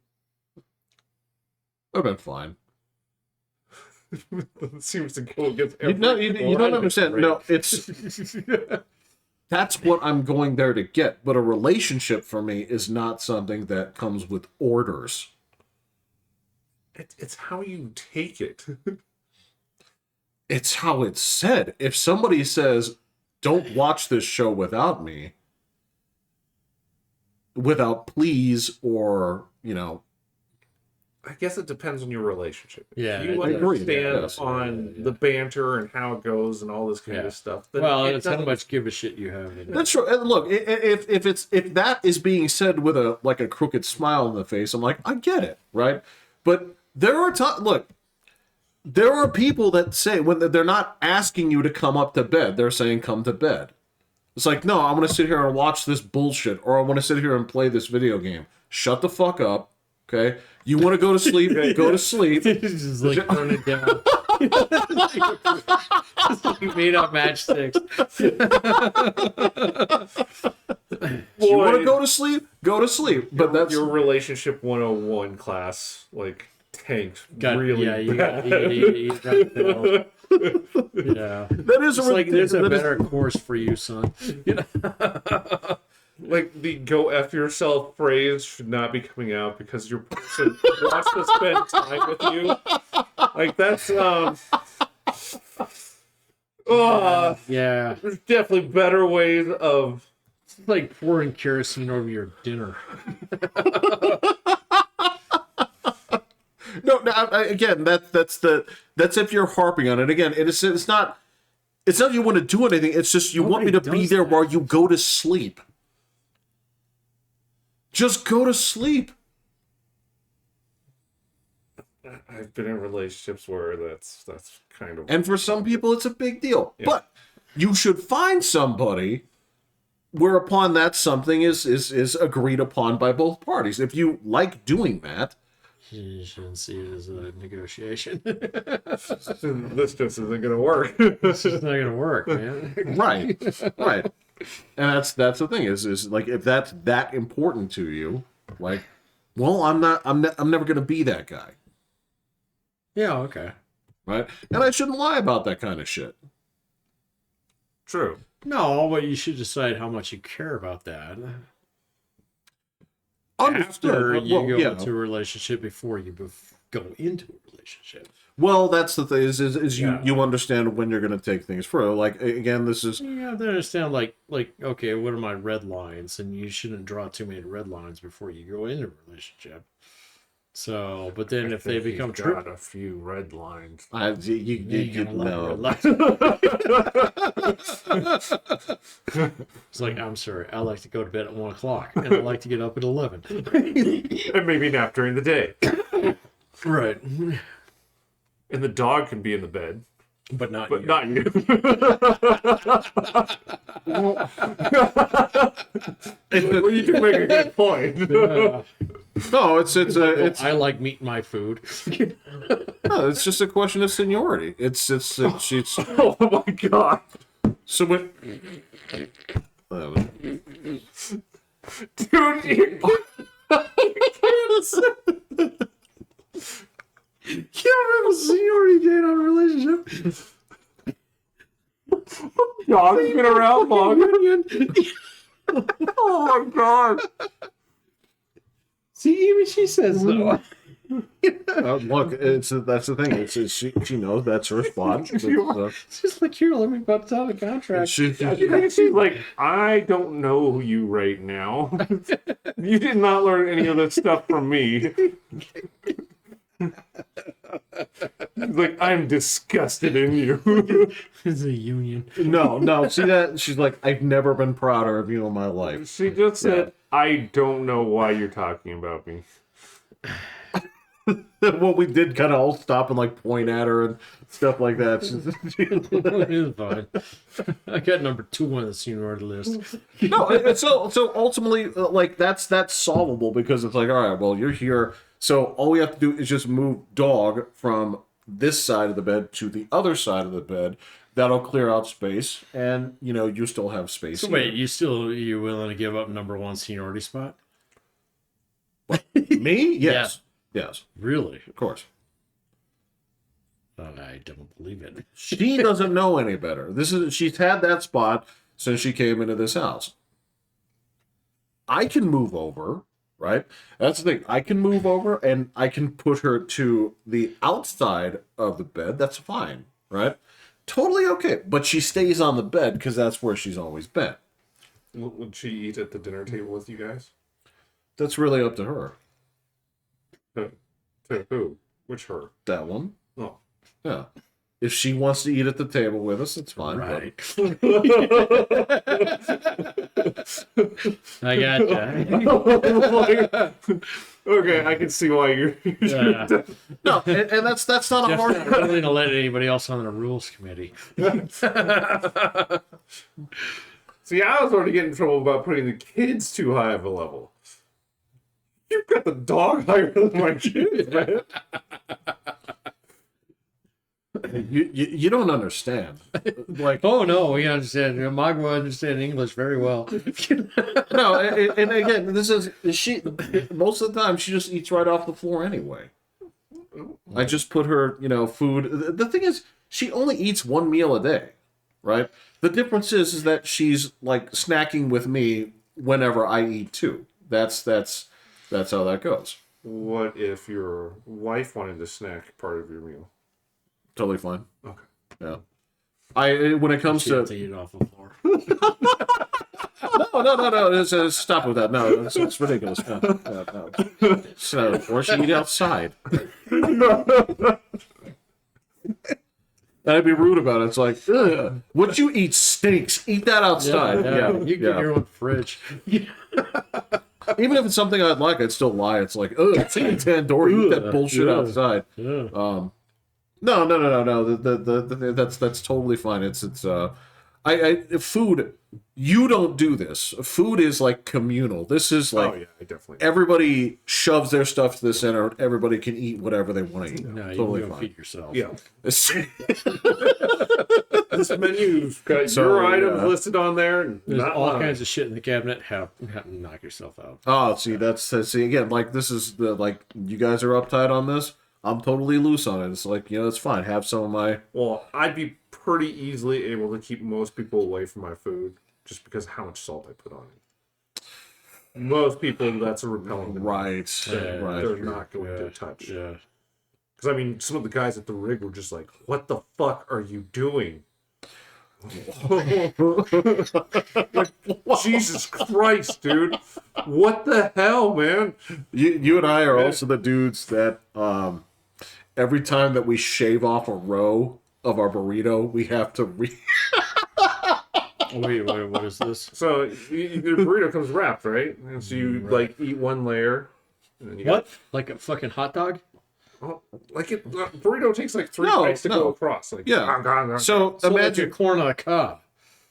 I've been fine. That seems to go against You don't understand. No, it's that's what I'm going there to get. But a relationship for me is not something that comes with orders. It's how you take it. It's how it's said. If somebody says, "Don't watch this show without me," without please, or I guess it depends on your relationship. Yeah, If you I agree. understand Yes. on the banter and how it goes and all this kind of stuff. Then Well, it it's how doesn't- much give a shit you have. In that's true. And look, if that is being said with a crooked smile on the face, I'm like, I get it, right? But there are look. There are people that say when they're not asking you to come up to bed, they're saying come to bed. It's like, no, I want to sit here and watch this bullshit, or I want to sit here and play this video game. Shut the fuck up, okay? You want to go to sleep, go to sleep. It's just like turn it down. You made up matchsticks. You want to go to sleep, go to sleep. But that's your relationship 101 class, like tanked Got, really yeah, you bad. you got failed. Yeah. that is It's like there's a that is- better course for you, son. Like the "go f yourself" phrase should not be coming out because your person wants to spend time with you. Like that's Yeah. there's definitely better ways of. It's like pouring kerosene over your dinner. No, again, that's if you're harping on it. Again, it's not you want to do anything. It's just you want me to Nobody be does there that. while you go to sleep. Just go to sleep. I've been in relationships where that's kind of. And for some people, it's a big deal. But you should find somebody whereupon that something is agreed upon by both parties. If you like doing that, You shouldn't see it as a negotiation. This just isn't gonna work. It's just not gonna work, man. right, right. And that's the thing is like if that's that important to you, like, well, I'm never gonna be that guy, Yeah, okay. right? And I shouldn't lie about that kind of shit. True. No, but you should decide how much you care about that after Understood. you Well, go yeah. into a relationship before you go into a relationship. Well, that's the thing is Yeah. you understand when you're gonna take things further. Like again, this is You have to understand, like, okay, what are my red lines? And you shouldn't draw too many red lines before you go into a relationship. So, but then if they think he's become got true, a few red lines. you know. It's like, I'm sorry, I like to go to bed at 1 o'clock, and I like to get up at 11. And maybe nap during the day. Right, And the dog can be in the bed, but not but you. not you. Well, you do make a good point. No, it's I like meat in my food. no, it's just a question of seniority. It's Oh my god. so when. Dude, you can't have a seniority date on a relationship. dog's been around long. Oh my god. See, even she says so. Look, that's the thing. She knows that's her spot. She's just like, here, let me put out a contract. She's like, I don't know you right now. You did not learn any of this stuff from me. She's like, I'm disgusted in you. It's a union. no. See that? She's like, I've never been prouder of you in my life. She just said, I don't know why you're talking about me. Well, we did kind of all stop and like point at her and stuff like that. It is fine. I got number 2 on the seniority list. No, so ultimately, like that's solvable because it's like, all right, well, you're here, so all we have to do is just move dog from this side of the bed to the other side of the bed. That'll clear out space, and you still have space. So wait, you willing to give up number 1 seniority spot? Me? Yes, yes, Really? of course. I don't believe it. She doesn't know any better. She's had that spot since she came into this house. I can move over, right? That's the thing. I can move over and I can put her to the outside of the bed. That's fine, right? Totally okay. But she stays on the bed because that's where she's always been. Would she eat at the dinner table with you guys? That's really up to her. To who? Which her? That one. Oh. Yeah. If she wants to eat at the table with us, it's fine. Right. I gotcha. Okay, I can see why you're. No, and that's not a hard. Jeff's not willing to let anybody else on the rules committee. See, I was already getting in trouble about putting the kids too high of a level. You've got the dog higher than my kids, man. You don't understand. Like, Oh no, we understand. Magua understands English very well. no, and again, she. Most of the time, she just eats right off the floor anyway. I just put her, food. The thing is, she only eats one meal a day, right? The difference is that she's like snacking with me whenever I eat too. That's how that goes. What if your wife wanted to snack part of your meal? Totally fine. Okay. Yeah. When it comes She to has to eat off the floor. no. Stop with that. No, it's ridiculous. No. So, or she eat outside. I'd be rude about it. It's like, ugh, what you eat stinks. Eat that outside. Yeah, You get your own fridge. Even if it's something I'd like, I'd still lie. It's like, ugh, it's in Tandoori. Eat that bullshit outside. Yeah. No. That's totally fine. It's food. You don't do this. Food is like communal. This is like, oh yeah, I definitely. everybody shoves their stuff to the center. Everybody can eat whatever they want to eat. No, Totally you can fine. feed yourself. Yeah. It's- This menu's got So, your items yeah. listed on there, and There's not all mine. kinds of shit in the cabinet. Have knock yourself out. Oh, see, see again. Like this is you guys are uptight on this. I'm totally loose on it. It's like it's fine. Have some of my. Well, I'd be pretty easily able to keep most people away from my food just because of how much salt I put on it. Most people, that's a repellent. Right. Right. They're not going to touch. Yeah. Because, I mean, some of the guys at the rig were just like, what the fuck are you doing? Jesus Christ, dude. What the hell, man? You and I are also the dudes that every time that we shave off a row of our burrito, we have to Wait, what is this? So, your burrito comes wrapped, right? And so you, like, eat one layer. And then you What? Like a fucking hot dog? Burrito takes like 3 bites to go across. Like, Yeah. So So like imagine a corn on a cob.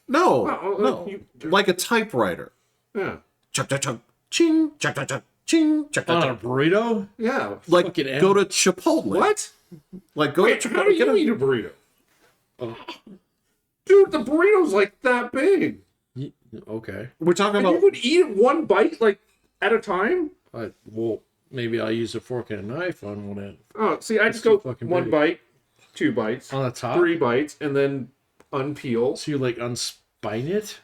no, like a typewriter. Yeah. Chuck, chuck, chuck, ching, chuck, chuck, chuck, ching, chuck, chuck, On a chuck. burrito? Yeah. Like fucking go to Chipotle. What? Like go Wait, to how do Chipotle. you eat a burrito? Dude, the burrito's like that big. Okay. We're talking And you about. would eat it one bite, like, at a time? Well, maybe I'll use a fork and a knife on one end. Oh, see, I just too go fucking one big. bite, 2 bites, On the top? 3 bites, and then unpeel. So you like unspine it?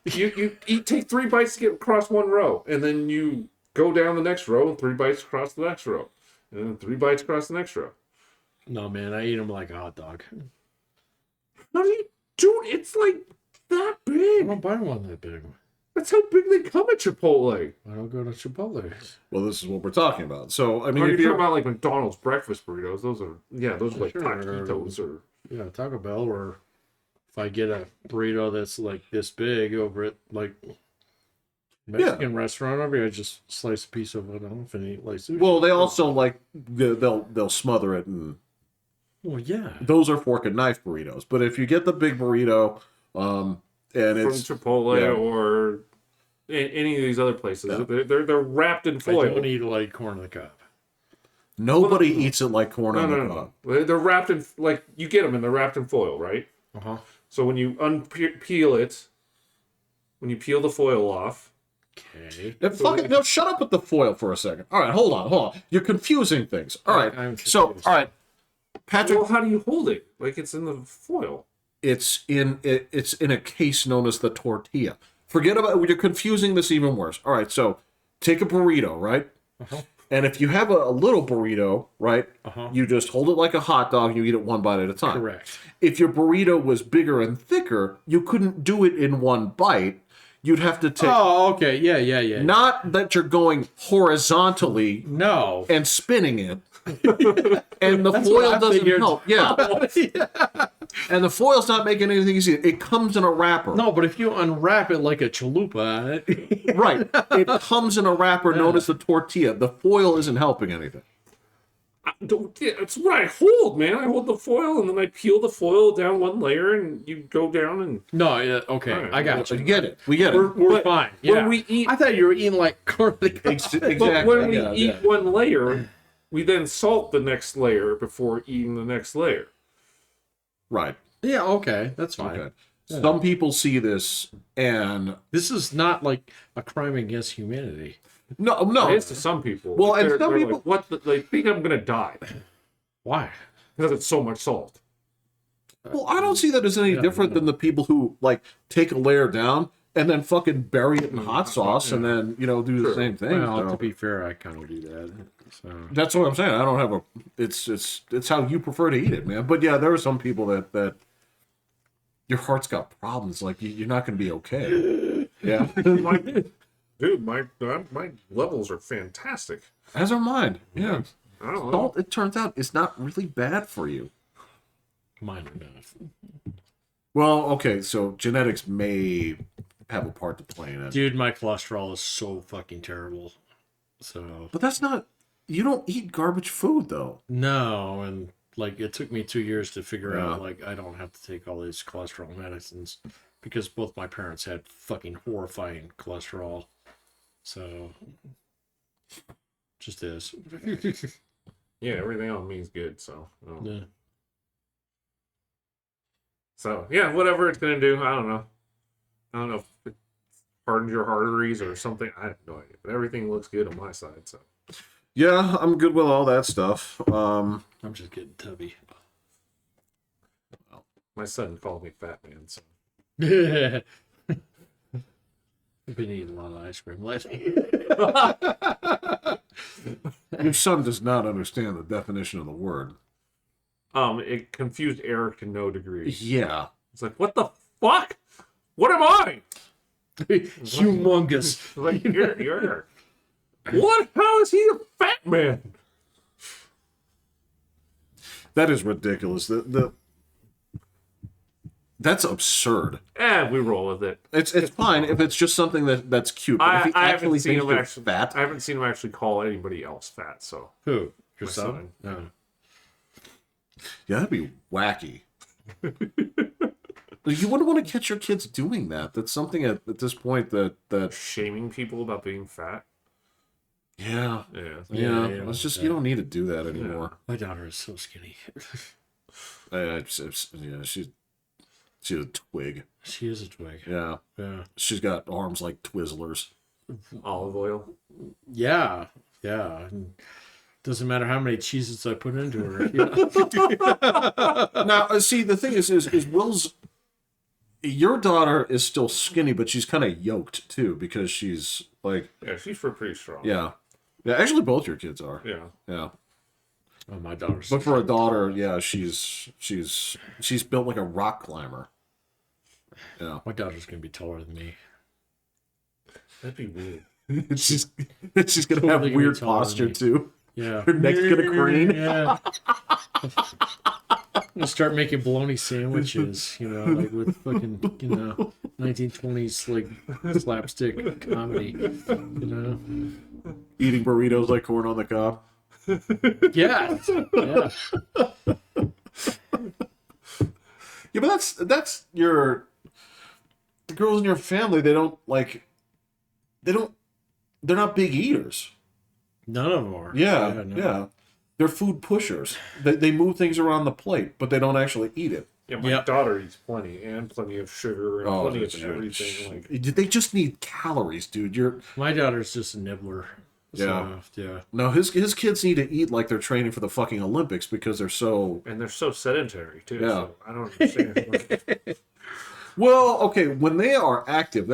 You take 3 bites to get across one row, and then you go down the next row, and 3 bites across the next row, and then 3 bites across the next row. No, man, I eat them like a hot dog. How do you, dude? It's like that I big. don't buy one that big. That's how big they come at Chipotle. I don't go to Chipotle. Well, this is what we're talking about. So I mean, Are you if talking you're about like McDonald's breakfast burritos? Those are like Sure. taquitos or. Yeah, Taco Bell, or if I get a burrito that's like this big over at like Mexican restaurant over here, I just slice a piece of it off and eat like sushi. well, they also like they'll smother it, and Well, yeah. those are fork and knife burritos. But if you get the big burrito, and From it's Chipotle or any of these other places, they're wrapped in I foil. don't eat like corn on the cob. nobody eats it like corn on the cob. No. They're wrapped in, like, you get them and they're wrapped in foil, right? Uh-huh. So when you unpeel it, when you peel the foil off, Okay. No, shut up with the foil for a second. All right, hold on. You're confusing things. All right, I'm so confused. all right, Patrick, Well, how do you hold it? Like it's in the foil. it's in a case known as the tortilla. Forget about you're confusing this even worse. All right, so take a burrito, right? Uh-huh. And if you have a little burrito, right, you just hold it like a hot dog and you eat it one bite at a time. Correct. If your burrito was bigger and thicker, you couldn't do it in one bite. You'd have to take. Oh, okay. Yeah. Not that you're going horizontally No. and spinning it. And the That's foil what I doesn't figured. help. Yeah. And the foil's not making anything easy. It comes in a wrapper. No, but if you unwrap it like a chalupa, Right. It comes in a wrapper known as the tortilla. The foil isn't helping anything. It's what I hold, man. I hold the foil and then I peel the foil down one layer and you go down and. no, yeah, okay, All right, I got You you. get it. We get it. We're But fine. when Yeah. we eat- I thought you were eating like garlic. Exactly. But when we yeah, eat yeah. one layer, we then salt the next layer before eating the next layer. Right. Yeah, okay, that's fine. Okay. Some people see this and This is not like a crime against humanity. no. It is to some people. Well, and They're some people- like, what? They think I'm gonna die Why? because it's so much salt. Well, I don't see that as any different than the people who like take a layer down and then fucking bury it in hot sauce and then do the Sure. same thing. Well, So to be fair, I kind of do that. So that's what I'm saying. I don't have a. It's how you prefer to eat it, man. But yeah, there are some people that your heart's got problems. Like you're not going to be okay. Yeah, My levels are fantastic. as are mine. Yeah, I don't know. salt. It turns out is not really bad for you. mine are not. Well, okay, so genetics may have a part to play in it, Dude, my cholesterol is so fucking terrible. So but that's not. You don't eat garbage food though. no, and like it took me 2 years to figure out Yeah. like I don't have to take all these cholesterol medicines because both my parents had fucking horrifying cholesterol. So just is. Yeah, everything on me is good. So, Yeah. so yeah, whatever it's gonna do, I don't know. I don't know if it hardens your arteries or something. I have no idea. But everything looks good on my side. So Yeah, I'm good with all that stuff. I'm just getting tubby. my son called me fat man. So I've been eating a lot of ice cream lately. Your son does not understand the definition of the word. it confused Eric to no degree. Yeah. It's like, what the fuck? What am I? Humongous. Like you're what? How is he a fat man? That is ridiculous. That's absurd. We roll with it. It's fine if it's just something that's cute. But if he I actually haven't seen thinks him you're actually. fat, I haven't seen him actually call anybody else fat. So Who? Your My son? son. No. yeah, that'd be wacky. You wouldn't want to catch your kids doing that. That's something at this point that shaming people about being fat. yeah. Yeah. It's just you don't need to do that anymore. My daughter is so skinny. Yeah, she's a twig. She is a twig. Yeah, Yeah. she's got arms like Twizzlers. Olive oil. Yeah. Yeah. And doesn't matter how many cheeses I put into her. You know? Now, see, the thing is Will's. Your daughter is still skinny, but she's kind of yoked too because she's like, Yeah, she's pretty strong. yeah. Actually, both your kids are. Yeah. Yeah, Oh, my daughter's. but for a daughter, yeah, she's built like a rock climber. Yeah, My daughter's gonna be taller than me. That'd be weird. she's gonna Totally have gonna be weird taller than posture me. too. Yeah. Her neck's gonna crane. Yeah. I'm gonna start making bologna sandwiches, like with fucking, 1920s like slapstick comedy, Eating burritos like corn on the cob. Yeah. Yeah. Yeah, but that's the girls in your family. They're not big eaters. None of them are. Yeah, no. yeah. They're food pushers. They move things around the plate, but they don't actually eat it. Yeah, my Yep. daughter eats plenty and plenty of sugar and plenty of everything. Like They just need calories, dude. My daughter's just a nibbler. Yeah. So, yeah. No, his kids need to eat like they're training for the fucking Olympics because they're so. And they're so sedentary too. Yeah. So I don't understand. Like, Well, okay, when they are active,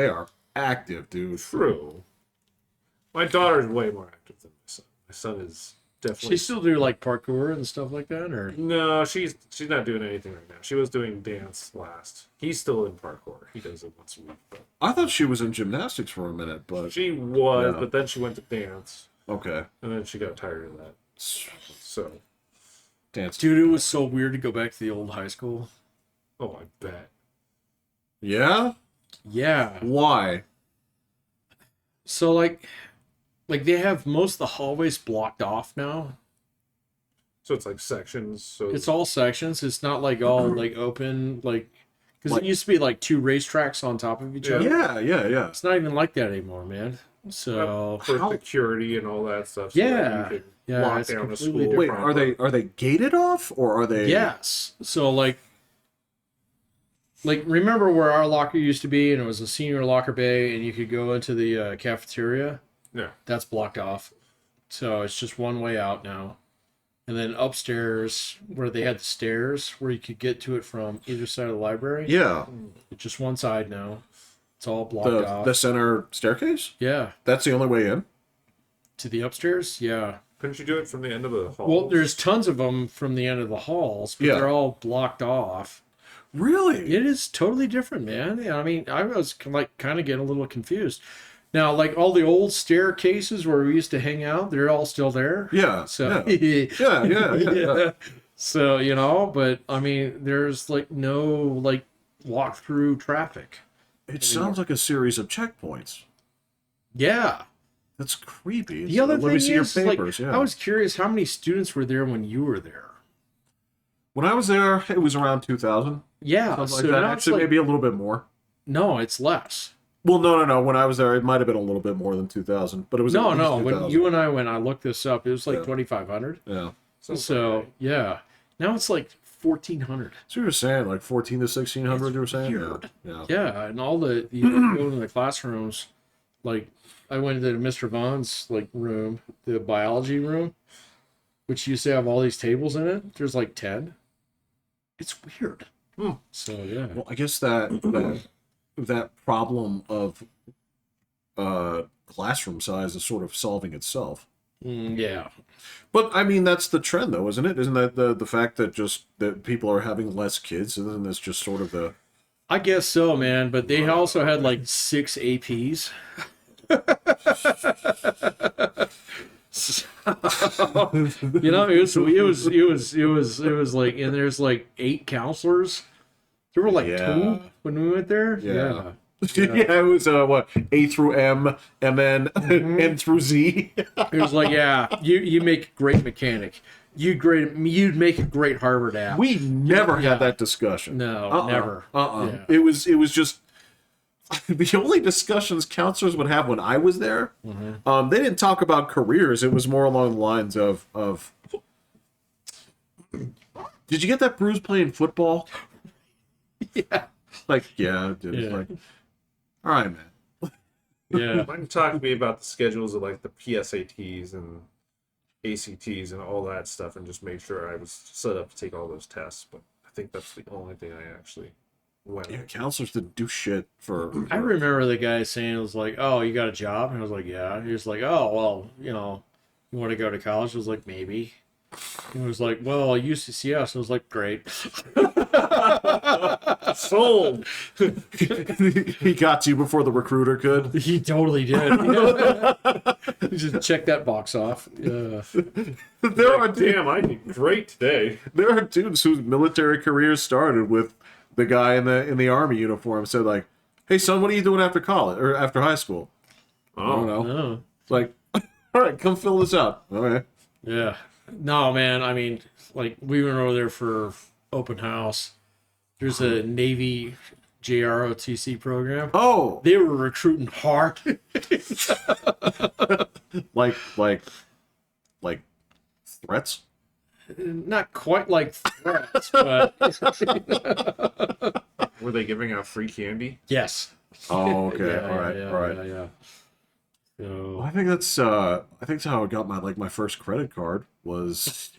dude. true. My daughter's way more active than my son. My son is definitely. She still do like parkour and stuff like that, or No, she's not doing anything right now. She was doing dance last. He's still in parkour. He does it once a week. But I thought she was in gymnastics for a minute, but she was, Yeah. but then she went to dance, okay. and then she got tired of that. So, Dance. dude, it was so weird to go back to the old high school. oh, I bet. Yeah? Yeah. Why? So like they have most of the hallways blocked off now. So it's like sections. So It's all sections. It's not like all like open, like because Like- it used to be like two racetracks on top of each Yeah. other. Yeah. It's not even like that anymore, man. So for How- security and all that stuff. So Yeah. that you can Yeah, lock it's down a completely school. Wait, different. are they gated off or are they? yes. So like remember where our locker used to be, and it was a senior locker bay, and you could go into the cafeteria. Yeah. That's blocked off. So it's just one way out now. And then upstairs, where they had the stairs, where you could get to it from either side of the library, Yeah. it's just one side now. It's all blocked off. The center staircase? Yeah, That's the only way in? to the upstairs. Yeah. Couldn't you do it from the end of the hall? Well, there's tons of them from the end of the halls, but Yeah. they're all blocked off. Really? It is totally different, man. Yeah, I mean, I was like kind of getting a little confused. Now, like all the old staircases where we used to hang out, they're all still there. Yeah. So Yeah. So, you know, but I mean, there's like no like walk through traffic. It sounds like a series of checkpoints. Yeah. That's creepy. The other Let thing me see is, your papers. like, Yeah. I was curious how many students were there when you were there. When I was there, it was around 2000. Yeah. Something So like that. now it's Actually, like, maybe a little bit more. no, it's less. Well, no. When I was there, it might have been a little bit more than 2000, but it was at No, least no. 2000. When you and I went, I looked this up. It was like Yeah. 2,500. Yeah. So yeah, now it's like 1,400. So you were saying like 14 to 1600. You were saying, weird. Yeah. Yeah, and all the you go into the classrooms, like I went into Mr. Vaughn's like room, the biology room, which used to have all these tables in it. There's like 10. It's weird. Hmm. So yeah. Well, I guess that problem of classroom size is sort of solving itself. Yeah. But I mean, that's the trend, though, isn't it? Isn't that the fact that just that people are having less kids? Isn't this just sort of the? I guess so, man. But they also had like 6 APs. So, you know, it was like, and there's like 8 counselors. There were like Yeah. 2 when we went there. Yeah. Yeah, it was what, A through M, and then N through Z. It was like, yeah, you make a great mechanic. You'd make a great Harvard app. We never Yeah. had that discussion. No, never. Yeah. It was just the only discussions counselors would have when I was there. They didn't talk about careers. It was more along the lines of did you get that bruise playing football? Yeah. Like, yeah, dude. Yeah. Like, all right, man. Yeah. Mine talk to me about the schedules of like the PSATs and ACTs and all that stuff, and just make sure I was set up to take all those tests. But I think that's the only thing I actually went. Yeah, counselors didn't do shit for. I remember the guy saying, it was like, oh, you got a job? And I was like, yeah. He was like, oh, well, you know, you want to go to college? I was like, maybe. He was like, well, UCCS. I was like, great. Sold. He got you before the recruiter could. He totally did. Just check that box off. Yeah. There are Damn, I did great today. there are dudes whose military careers started with the guy in the army uniform said like, "Hey son, what are you doing after college or after high school?" I don't know. Oh, It's like, all right, come fill this out. Okay. yeah. No, man. I mean, like, we went over there for open house. There's a Navy JROTC program. Oh, They were recruiting hard. like threats. Not quite like threats, but Were they giving out free candy? yes. Oh, okay. Yeah, all right. yeah, all right. Yeah, So I think that's how I got my first credit card was.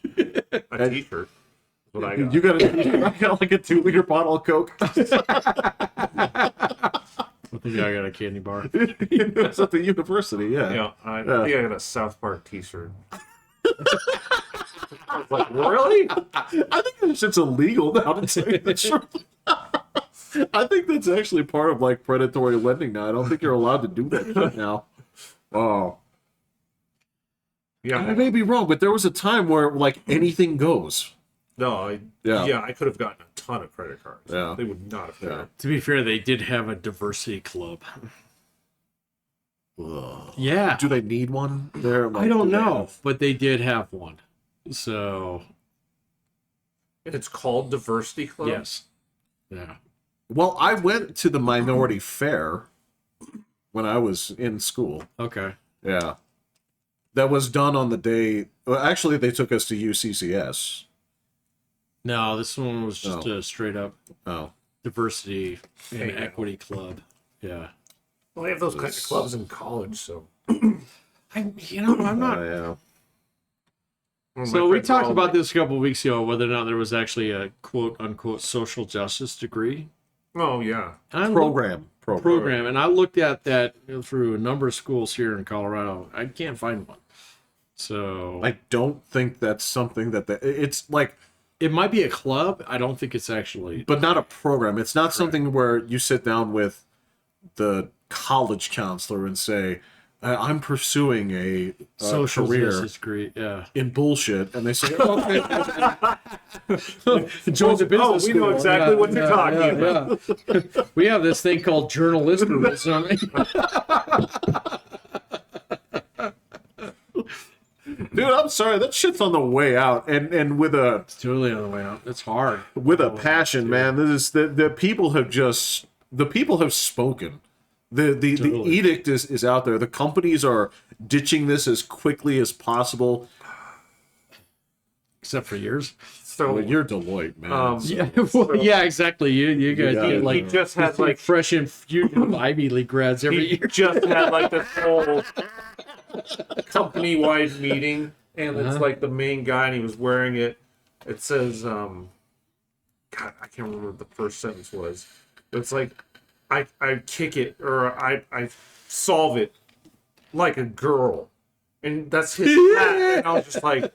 A T-shirt. That's what I got. You got I got like a 2-liter bottle of Coke. I think I got a candy bar. It was at the university, yeah. Yeah, I think I got a South Park T-shirt. I was like, really? I think that shit's illegal now to tell you the truth. I think that's actually part of like predatory lending now. I don't think you're allowed to do that shit now. Oh. Yeah. I may be wrong, but there was a time where like anything goes. No, I could have gotten a ton of credit cards. Yeah. They would not have cared. To be fair, they did have a diversity club. Ugh. Yeah. Do they need one there? Like, I don't do they know, have- but they did have one. So, It's called Diversity Club? yes. Yeah. Well, I went to the minority fair when I was in school. Okay. Yeah. That was done on the day. Well, actually, they took us to UCCS. No, this one was just Oh. a straight up Oh. diversity and Hey, yeah. equity club. Yeah. Well, they have those kinds of clubs in college, so. I'm not. Yeah. So we talked about this a couple of weeks ago, whether or not there was actually a quote unquote social justice degree. Oh, yeah. And I Program. program, and I looked at that through a number of schools here in Colorado. I can't find one. So I don't think that's something that it's like, it might be a club. I don't think it's actually. but not a program. It's not something where you sit down with the college counselor and say, I'm pursuing a Social career justice degree. Yeah. in bullshit, and they say, okay, Join the business we know school. exactly what you're talking about. Yeah. We have this thing called journalism. dude, I'm sorry, that shit's on the way out, and with a It's totally on the way out. It's hard. passion, man. This is the people have spoken. The Totally. edict is out there. The companies are ditching this as quickly as possible. Except for yours. So, Well, you're Deloitte, man. Yeah, well, yeah, exactly. You guys got get it. like he just had, like, fresh infusion of Ivy League grads every he year. just had, like, this whole company-wide meeting, and it's, like, the main guy, and he was wearing it. It says, God, I can't remember what the first sentence was. It's like, I kick it, or I solve it like a girl. And that's his hat. And I was just like,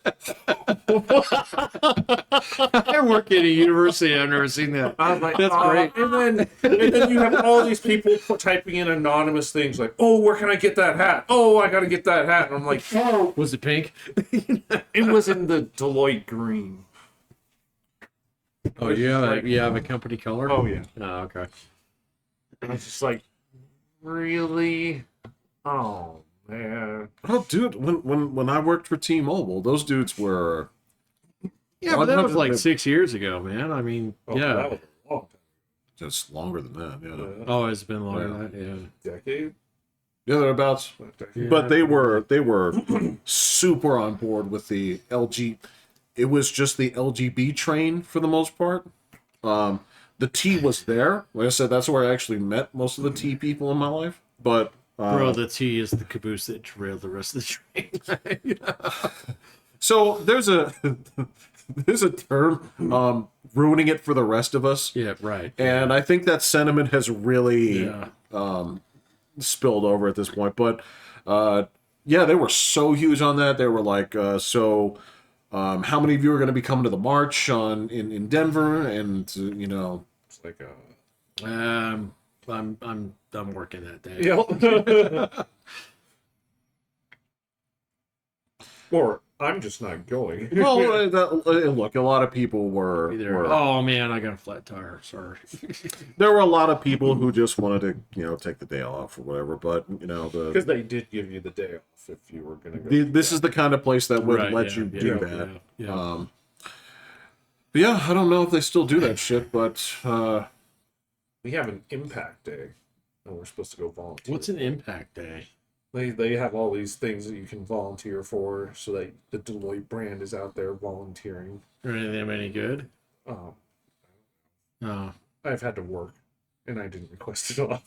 I work at a university. I've never seen that. I was like, That's great. And then you have all these people typing in anonymous things like, oh, where can I get that hat? Oh, I got to get that hat. And I'm like, oh, Was it pink? it was in the Deloitte green. Oh, you have a company color? Oh, yeah. Oh, okay. And it's just like, really? Oh, man. Oh, dude, when I worked for T-Mobile, those dudes were Yeah, but that was 100 like 6 years ago, man. I mean, Oh, yeah. That was a long just longer than that. Yeah, time. Oh, it's been longer than that. Yeah. Decade? yeah, thereabouts. Decade. But they were super on board with the LG. It was just the LGB train for the most part. The T was there. Like I said, that's where I actually met most of the T people in my life. But Bro, the T is the caboose that derailed the rest of the train. so there's a term ruining it for the rest of us, Yeah, right. and I think that sentiment has really Yeah. spilled over at this point. But yeah, they were so huge on that. They were like, how many of you are going to be coming to the march in Denver? And you know, It's like a... I'm working that day. Yeah. Or I'm just not going. well, look, a lot of people were. Oh man, I got a flat tire. Sorry. There were a lot of people who just wanted to, take the day off or whatever. But Because they did give you the day off if you were going to go. this is the kind of place that would Right, let yeah, you yeah, do yeah, that. yeah. But yeah, I don't know if they still do that shit, but We have an impact day, and we're supposed to go volunteer. What's an impact day? They have all these things that you can volunteer for, so that the Deloitte brand is out there volunteering. Are any of them any good? Um, Oh, I've had to work, and I didn't request it off.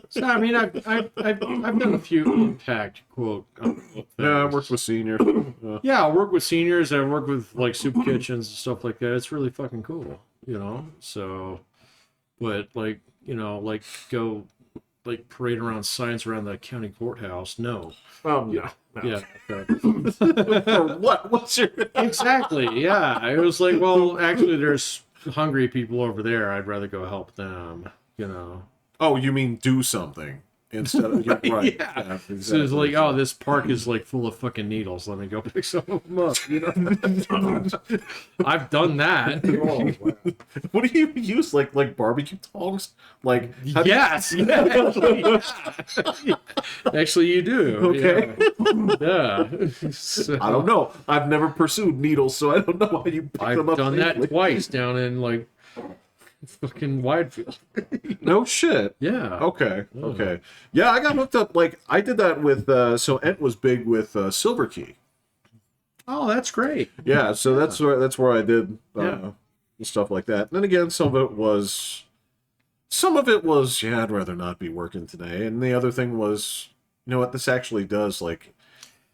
So I mean, I've done a few impact quote. Yeah, I worked with seniors. Yeah, I work with seniors. I work with like soup kitchens and stuff like that. It's really fucking cool, you know. So, but like like go like parade around signs around the county courthouse. No. No. Yeah. For what? What's your... Exactly. Yeah. I was like, well, actually, there's hungry people over there. I'd rather go help them. You know. Oh, you mean do something instead of... right. Yeah. Exactly. So it's like, oh, this park is like full of fucking needles. Let me go pick some of them up. You know. I've done that. Oh, wow. What do you use? Like barbecue tongs? Like how do you- Yes. Yeah. Actually, you do. Okay. Yeah. So, I don't know. I've never pursued needles, so I don't know how you pick I've them up. done safely. that twice down in like fucking Widefield. No shit. Yeah. Okay. Okay. Yeah, I got hooked up. Like I did that with. So Ent was big with Silver Key. Oh, that's great. Yeah. So that's where I did Yeah. stuff like that. And then again, some of it was. Yeah, I'd rather not be working today. And the other thing was, you know what? This actually does like,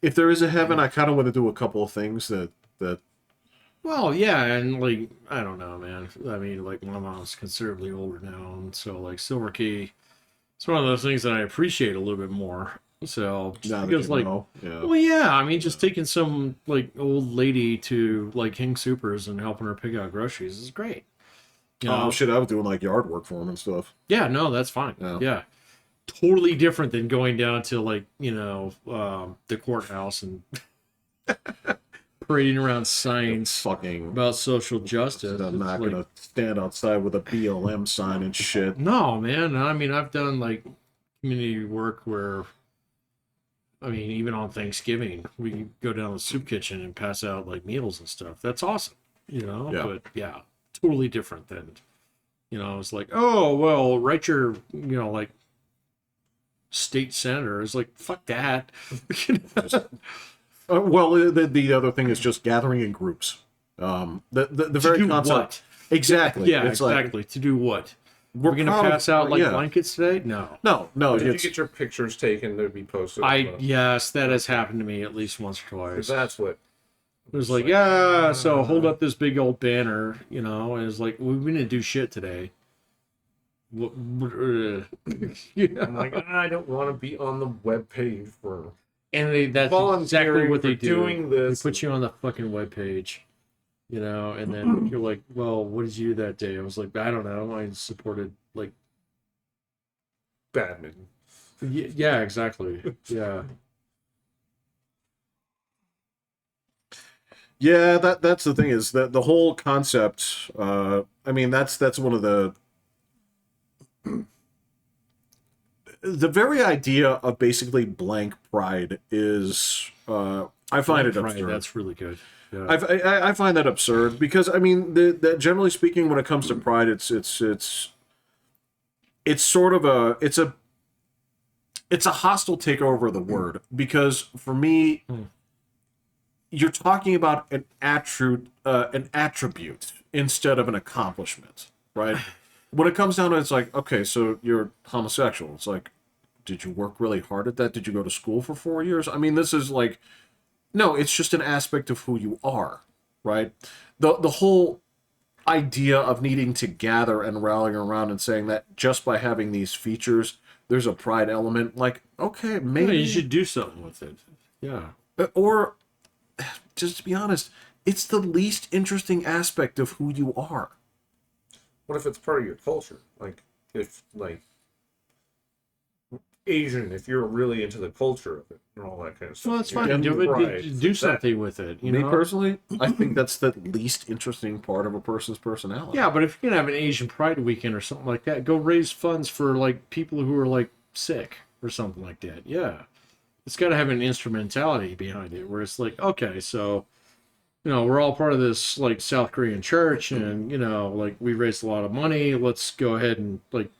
if there is a heaven, I kind of want to do a couple of things that. Well, yeah, and like I don't know, man. I mean, like my mom's considerably older now, and so like Silver Key, it's one of those things that I appreciate a little bit more. So just Now that because you like, know, yeah. well, yeah, I mean, just taking some like old lady to like King Supers and helping her pick out groceries is great. You know? Oh shit! I was doing like yard work for him and stuff. Yeah, no, that's fine. Yeah. Yeah. Totally different than going down to like, the courthouse and parading around signs Fucking. about social justice. I'm not It's like, gonna stand outside with a BLM sign and shit. no, man. I mean, I've done like community work where, I mean, even on Thanksgiving, we go down to the soup kitchen and pass out like meals and stuff. That's awesome, you know? Yeah. But yeah, totally different than, it's like, oh, well, write your, like, state senator. It's like, fuck that. Well, the other thing is just gathering in groups. The very do concept. what? Exactly. Yeah, It's like, exactly. To do what? we're We're going to proud of- pass out like yeah. blankets today? No. No. Did you It's, get your pictures taken to be posted? Yes, that has happened to me at least once or twice. That's what. It was like, yeah, so hold up this big old banner, and it's like, we didn't do shit today. I'm like, I don't want to be on the webpage for And that's volunteering exactly what they for do. doing this. They put you on the fucking webpage, and then you're like, well, what did you do that day? I was like, I don't know. I supported, like, badminton. yeah, exactly. Yeah. yeah, that's the thing is that the whole concept. I mean, that's one of the very idea of basically blank pride is. I find it Right, absurd. that's really good. Yeah. I find that absurd because I mean, generally speaking, when it comes to pride, it's sort of it's a hostile takeover of the word because for me, you're talking about an attribute instead of an accomplishment, right? When it comes down to it, it's like, okay, so you're homosexual. It's like, did you work really hard at that? Did you go to school for 4 years? I mean, this is like, no, it's just an aspect of who you are, right? The whole idea of needing to gather and rallying around and saying that just by having these features, there's a pride element. Like, okay, maybe you should do something with it. Yeah. or just to be honest, it's the least interesting aspect of who you are. What if it's part of your culture? Like, if, like, Asian, if you're really into the culture of it and all that kind of stuff. Well, that's you're fine. into pride, Do that- something with it. You Me know? personally, I think that's the least interesting part of a person's personality. Yeah, but if you're gonna have an Asian Pride weekend or something like that, go raise funds for like people who are like sick or something like that. Yeah, it's got to have an instrumentality behind it, where it's like, okay, so we're all part of this like South Korean church, and like we raised a lot of money. Let's go ahead and like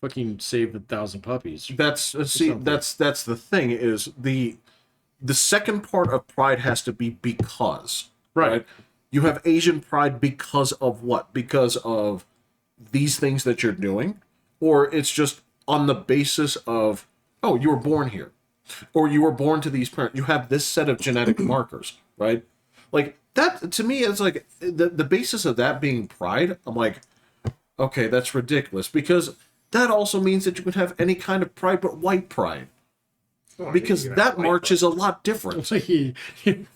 fucking save 1,000 puppies. That's something. that's the thing is the second part of pride has to be because Right. You have Asian pride because of what? Because of these things that you're doing, or it's just on the basis of, oh, you were born here, or you were born to these parents. You have this set of genetic markers, right? Like that to me is like the basis of that being pride. I'm like, okay, that's ridiculous, because that also means that you can have any kind of pride but white pride. Because that march is a lot different.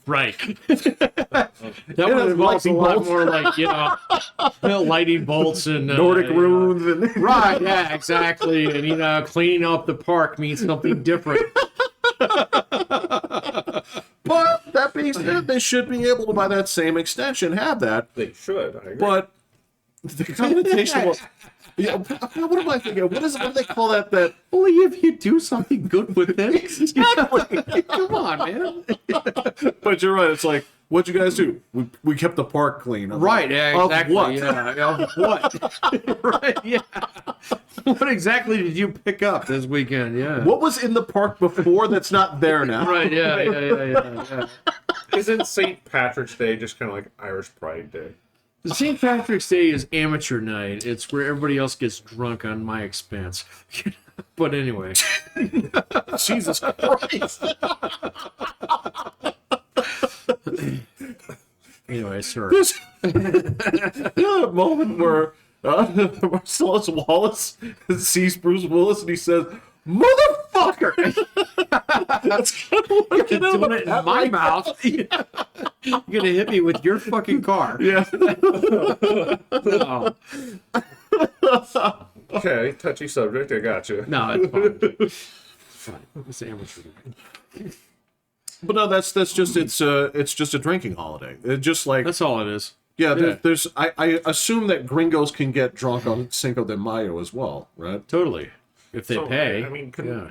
Right. That would involve a lot more like, lighting bolts and Nordic runes and right, yeah, exactly. And cleaning up the park means something different. But that being said, they should be able to, by that same extension, have that. They should. I agree. But the connotation was. Yeah, what am I thinking? What do they call that? That only if you do something good with it. Exactly. Come on, man. But you're right. It's like, what'd you guys do? We kept the park clean. Right. Yeah. Exactly. What? Yeah. Of what? Right. Yeah. What exactly did you pick up this weekend? Yeah. What was in the park before that's not there now? Right. Yeah. Yeah. Isn't St. Patrick's Day just kind of like Irish Pride Day? St. Patrick's Day is amateur night. It's where everybody else gets drunk on my expense. But anyway. Jesus Christ. Anyway, sir. A moment where Marcellus Wallace sees Bruce Willis and he says, "Motherfucker!" That's kind of like doing it in my mouth. You're gonna hit me with your fucking car. Yeah. No, Okay, touchy subject. I got you. no, it's fine. It's amateur night. But no, that's just it's just a drinking holiday. It just like That's all it is. yeah. There's I assume that gringos can get drunk on Cinco de Mayo as well, right? Totally. If they So, pay. I mean, yeah.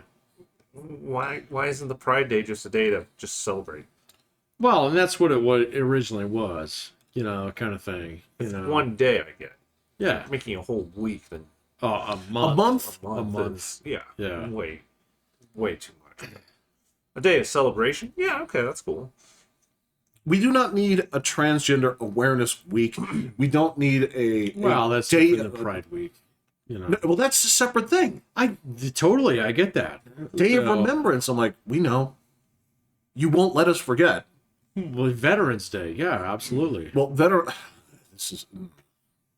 why isn't the Pride Day just a day to just celebrate? Well, and that's what it originally was. Kind of thing. One day I get. Yeah. Making a whole week then A month. A month. a month. is- Yeah. Way too much. A day of celebration? Yeah, okay, that's cool. We do not need a transgender awareness week. We don't need a Well, that's day. in the Pride Week. Well, that's a separate thing. I get that. Day of So- remembrance. I'm like, we know. You won't let us forget. Well, Veterans Day, yeah, absolutely. Well, this is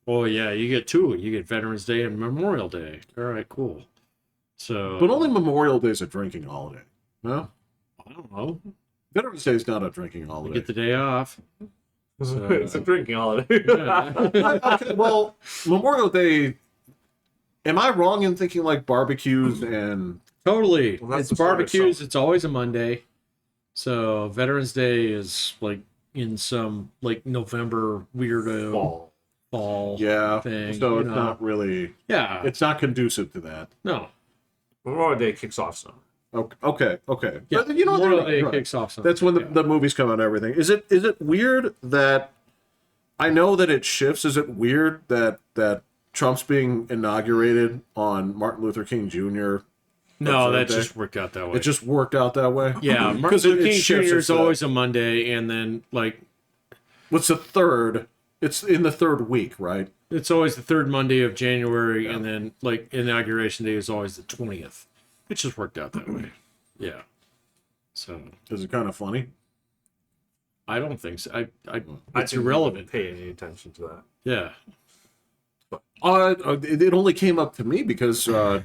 Well, yeah, you get two. You get Veterans Day and Memorial Day. All right, cool. So, but only Memorial Day is a drinking holiday. No, I don't know. Veterans Day is not a drinking You holiday. get the day off. So- It's a drinking holiday. Yeah. Okay, well, Memorial Day. Am I wrong in thinking like barbecues and Totally. Well, that's It's the start of barbecues. summer. It's always a Monday. So Veterans Day is like in some like November weirdo fall yeah? thing. So you it's know. not really. Yeah. It's not conducive to that. No. Memorial Day kicks off summer. Okay. Yeah. But, you know, Memorial they're Day right. kicks off something. That's when Yeah. the movies come out and everything. Is it weird that I know that it shifts? Is it weird that Trump's being inaugurated on Martin Luther King Jr.? No, that Day? just worked out that way. It just worked out that way? yeah. Martin Because Luther it King Jr. shifts is into always a Monday, and then like What's the third? It's in the third week, right? it's always the third Monday of January, and then like inauguration day is always the 20th. It just worked out that way. Yeah. So Is it kind of funny? I don't think so. I I it's didn't irrelevant. Pay any attention to that. Yeah. It only came up to me because some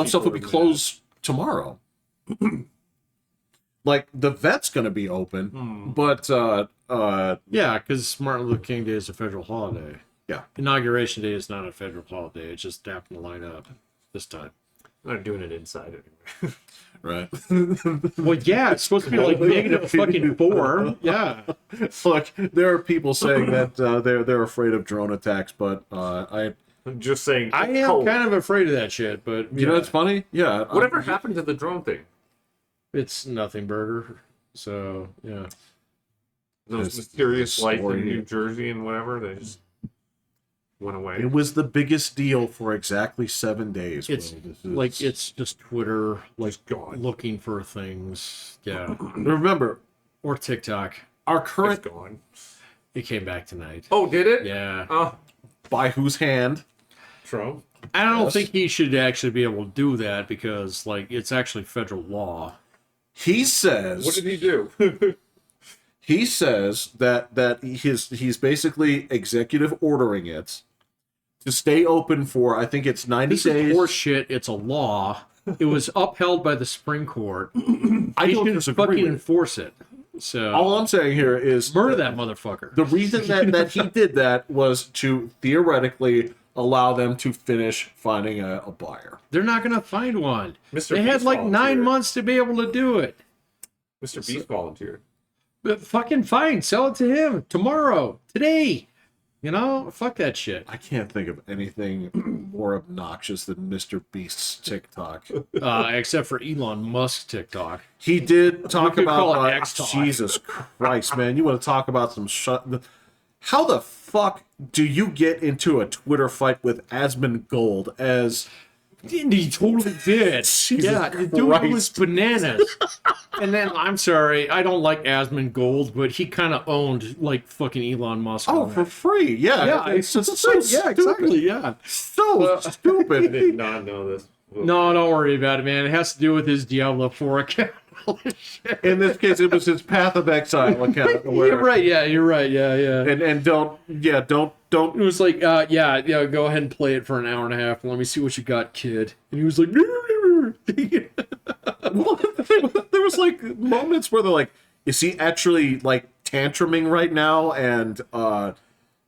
stuff will be closed tomorrow. Like the vet's going to be open, but Yeah, because Martin Luther King Day is a federal holiday. Yeah. Inauguration Day is not a federal holiday. It just happened to line up this time. I'm not doing it inside anyway. right. Well, yeah, it's supposed to be like -4. Yeah. Look, there are people saying that they're afraid of drone attacks, but I'm I'm just saying. I it's am cold. kind of afraid of that shit, but you know it's funny. Yeah. Whatever happened to the drone thing? it's nothing burger. So yeah. Those This mysterious lights story. in New Jersey and whatever, they just went away. It was the biggest deal for exactly 7 days. It's Will. This is- like it's just Twitter like Just gone. looking for things. Yeah. Remember, Or TikTok. our It's current gone. It came back tonight. Oh, did it? Yeah. Oh, by whose hand? Trump. I don't Yes. think he should actually be able to do that because, like, it's actually federal law. He says. What did he do? He says that he's basically executive ordering it to stay open for, I think it's 90 This days. is horseshit. It's a law. It was upheld by the Supreme Court. I He don't should disagree fucking with it. enforce it. So All I'm saying here is murder that motherfucker. the reason that he did that was to theoretically allow them to finish finding a buyer. They're not going to find one. Mr. They had Beast like 9 volunteered. months to be able to do it. Mr. Beast volunteered. But fucking fine. Sell it to him tomorrow, today. You know, fuck that shit. I can't think of anything more obnoxious than Mr. Beast's TikTok. Except for Elon Musk TikTok. He did talk could call about it X-Talk. Jesus Christ, man! You want to talk about some How the fuck do you get into a Twitter fight with Asmund Gold as? He totally did. Yeah, the dude Christ. was bananas. And then, I'm sorry, I don't like Asmund Gold, but he kind of owned, like, fucking Elon Musk. Oh, on for that. free? Yeah, Yeah, it's just so yeah, stupid. exactly, yeah. So I stupid. did not know this. No, don't worry about it, man. It has to do with his Diablo 4 account. All this shit. In this case, it was his Path of Exile account. Where, You're right, yeah, you're right, yeah. And don't. It was like, yeah, go ahead and play it for an hour and a half. Let me see what you got, kid. And he was like, Well, there was like moments where they're like, is he actually like tantruming right now and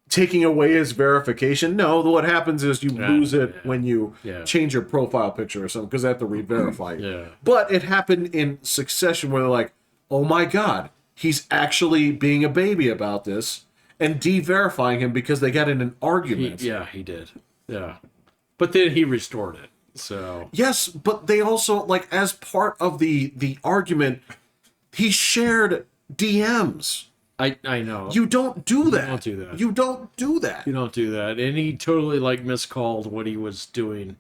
taking away his verification? No, what happens is you lose it when you change your profile picture or something because they have to re-verify you. Yeah. But it happened in succession where they're like, oh my god, he's actually being a baby about this and de-verifying him because they got in an argument. he did. Yeah. But then he restored it. So Yes, but they also, like, as part of the argument, he shared DMs. I know. You don't do that. don't do that. You don't do that. You don't do that. And he totally like miscalled what he was doing.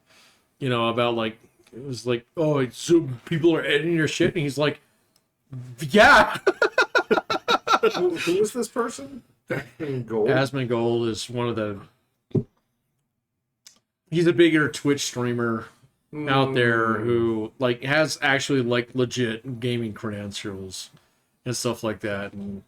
You know, about like it was like, oh, it's, so people are editing your shit, and he's like, yeah. Who is this person? Gold. Asmund Gold is one of the. He's a bigger Twitch streamer out there who like has actually like legit gaming credentials and stuff like that. And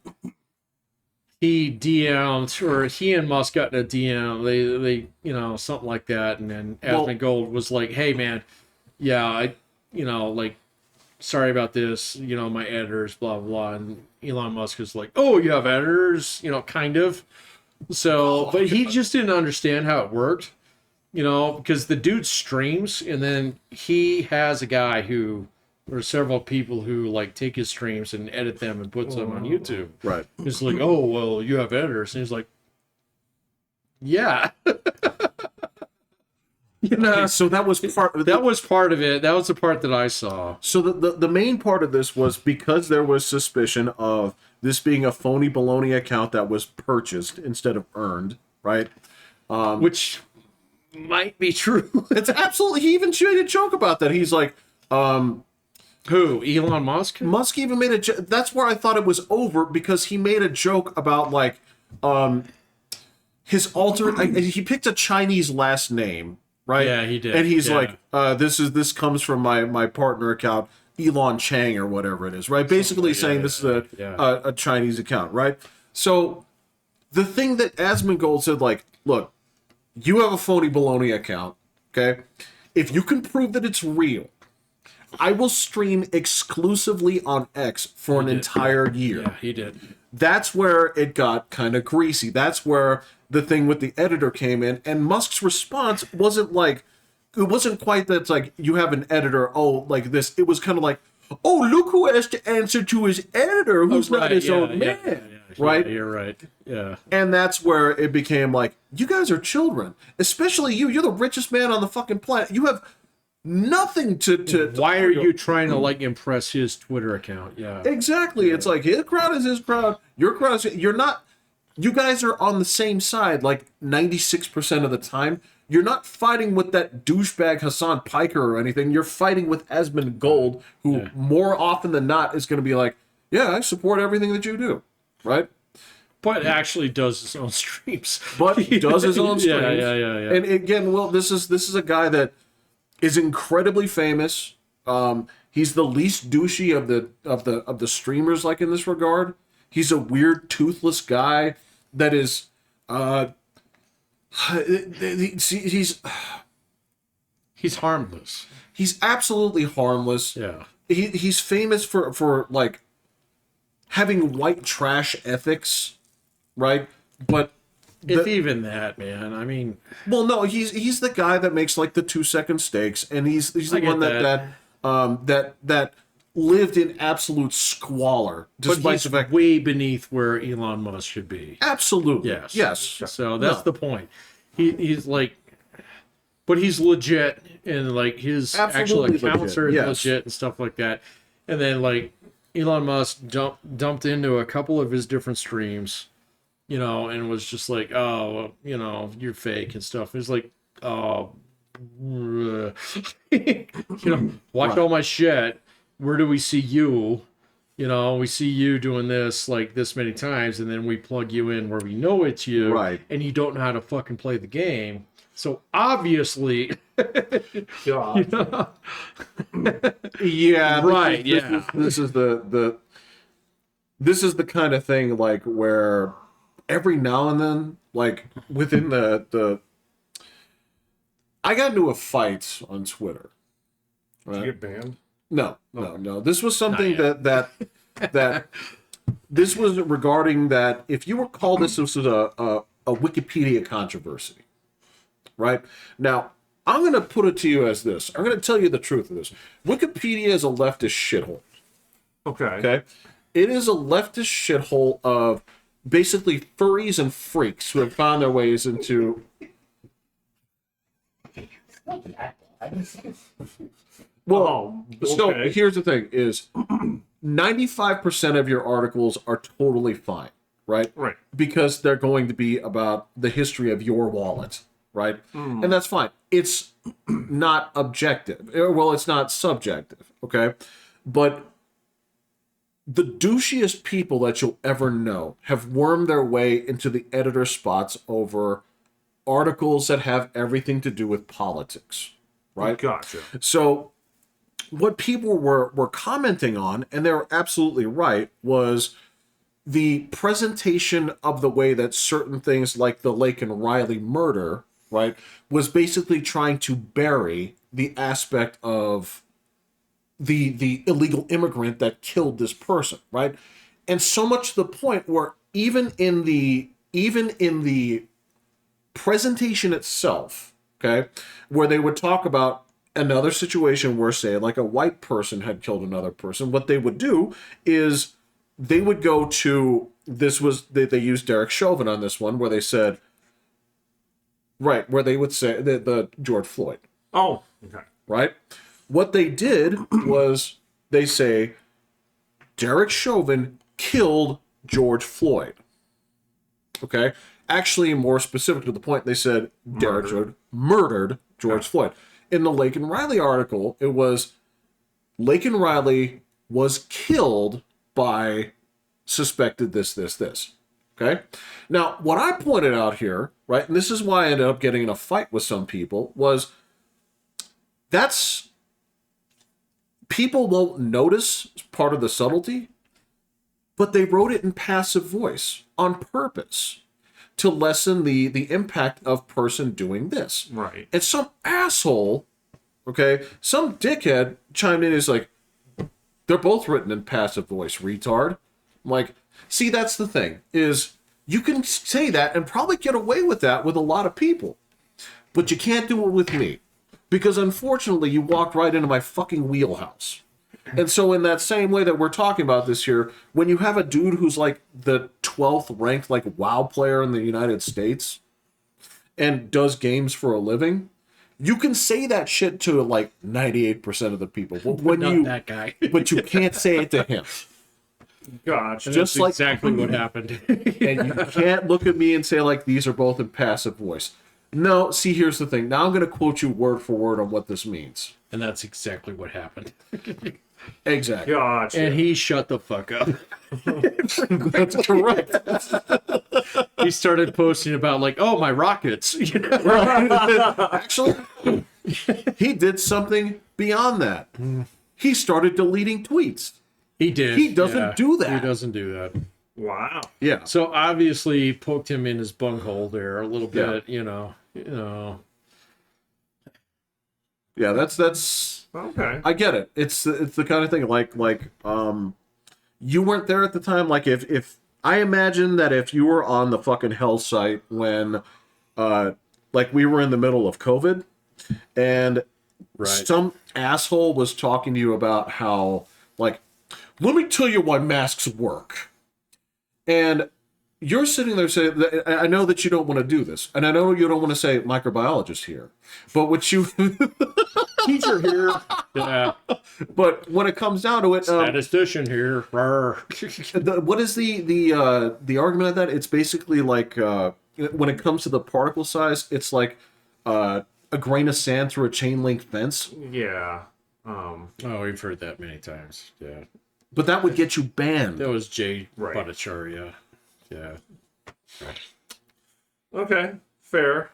he DM'd, or he and Musk got in a DM. They you know, something like that. And then Asmund Gold was like, "Hey man, yeah, like, sorry about this. You know, my editors, blah blah." And Elon Musk is like, "Oh, you have editors? You know, kind of." So, but he just didn't understand how it worked. You know, because the dude streams, and then he has a guy who, or several people who like take his streams and edit them and put them on YouTube. Right. It's like, oh well, you have editors, and he's like, yeah. You know, Okay, so that was part of that was part of it. That was the part that I saw. So the main part of this was because there was suspicion of this being a phony baloney account that was purchased instead of earned, right? Which might be true. It's absolutely. He even made a joke about that. He's like, Who? Elon Musk? Musk even made a. That's where I thought it was over because he made a joke about like, his alter. He picked a Chinese last name, right? Yeah, he did. And he's Yeah. like, this comes from my partner account, Elon Chang or whatever it is, right? Basically saying this is a Chinese account, right? So the thing that Asmund Gold said, like, look, you have a phony baloney account, okay? If you can prove that it's real, I will stream exclusively on X for an entire year. Yeah, he did. That's where it got kind of greasy. That's where the thing with the editor came in. And Musk's response wasn't like, it wasn't quite that it's like, you have an editor, oh, like this. It was kind of like, oh, look who has to answer to his editor who's not his own man. Right? Yeah, you're right. Yeah. And that's where it became like, you guys are children. Especially you. You're the richest man on the fucking planet. You have nothing to Why are you trying to like impress his Twitter account? Yeah. Exactly. It's like his crowd is his crowd. Your crowd is. You're not. You guys are on the same side like 96% of the time. You're not fighting with that douchebag Hassan Piker or anything. You're fighting with Asmund Gold, who more often than not is going to be like, yeah, I support everything that you do. Right? But actually does his own streams. But he does his own streams. Yeah. And again, well, this is a guy that is incredibly famous. He's the least douchey of the streamers, like in this regard. He's a weird toothless guy that is he's harmless. He's absolutely harmless. Yeah. He's famous for like having white trash ethics, right? But If even that, man. I mean, well, no, he's the guy that makes like the 2-second steaks, and he's the one that lived in absolute squalor, but despite he's the fact way beneath where Elon Musk should be. absolutely Yes. So that's the point. He's like, but he's legit, and like his actual Absolutely accounts legit, are yes. legit and stuff like that. And then like Elon Musk dumped into a couple of his different streams, and was just like, oh, you're fake and stuff. It's like, oh, watch Right. all my shit. Where do we see you? We see you doing this like this many times, and then we plug you in where we know it's you, Right. and you don't know how to fucking play the game. So obviously, God. yeah, Right, This is the kind of thing like where every now and then, like within the I got into a fight on Twitter. Did you get banned? No. This was something Not that this was regarding that. If you recall, this was a Wikipedia controversy, right? Now, I'm going to put it to you as this. I'm going to tell you the truth of this. Wikipedia is a leftist shithole. Okay. Okay, it is a leftist shithole of basically furries and freaks who have found their ways into. Well, so okay. here's the thing: is 95% of your articles are totally fine, right? Right. Because they're going to be about the history of your wallet, right? And that's fine. It's not objective. Well, it's not subjective, okay? But the douchiest people that you'll ever know have wormed their way into the editor spots over articles that have everything to do with politics, right? Gotcha. So what people were commenting on, and they were absolutely right, was the presentation of the way that certain things like the Lake and Riley murder, right, was basically trying to bury the aspect of the illegal immigrant that killed this person, right? And so much to the point where even in the presentation itself, okay, where they would talk about another situation where, say, like a white person had killed another person, what they would do is they would go to, they used Derek Chauvin on this one, where they said, right, where they would say the George Floyd, Oh, okay. right? What they did was they say Derek Chauvin killed George Floyd. Okay? Actually, more specific to the point, they said Derek Chauvin murdered George Floyd. In the Lake and Riley article, it was Lake and Riley was killed by suspected this. Okay? Now, what I pointed out here, right, and this is why I ended up getting in a fight with some people, was that's people won't notice part of the subtlety, but they wrote it in passive voice on purpose to lessen the impact of person doing this. Right. And some asshole, okay, some dickhead chimed in and is like, they're both written in passive voice, retard. I'm like, see, that's the thing, is you can say that and probably get away with that with a lot of people, but you can't do it with me. Because unfortunately, you walked right into my fucking wheelhouse. And so in that same way that we're talking about this here, when you have a dude who's like the 12th ranked like WoW player in the United States and does games for a living, you can say that shit to like 98% of the people. But when not you, that guy. but you can't say it to him. Gotcha. Just That's like exactly what happened. And you can't look at me and say like these are both in passive voice. No, see, here's the thing. Now I'm going to quote you word for word on what this means. And that's exactly what happened. Exactly. Gotcha. And he shut the fuck up. That's correct. He started posting about like, oh, my rockets. You know? Actually, he did something beyond that. He started deleting tweets. He did. He doesn't do that. He doesn't do that. Wow. Yeah. So obviously poked him in his bunghole there a little bit, Yeah. you know. Yeah, that's Okay. I get it. It's the kind of thing like you weren't there at the time. Like if I imagine that if you were on the fucking hell site when like we were in the middle of COVID and Right. some asshole was talking to you about how like let me tell you why masks work. And you're sitting there saying, I know that you don't want to do this. And I know you don't want to say microbiologist here. But what you Teacher here. Yeah. but when it comes down to it, Statistician here. what is the argument of that? It's basically like when it comes to the particle size, it's like a grain of sand through a chain link fence. Yeah. Oh, we've heard that many times. Yeah. But that would get you banned. That was Jay Right. Bhattacharya. Yeah. Okay. Fair.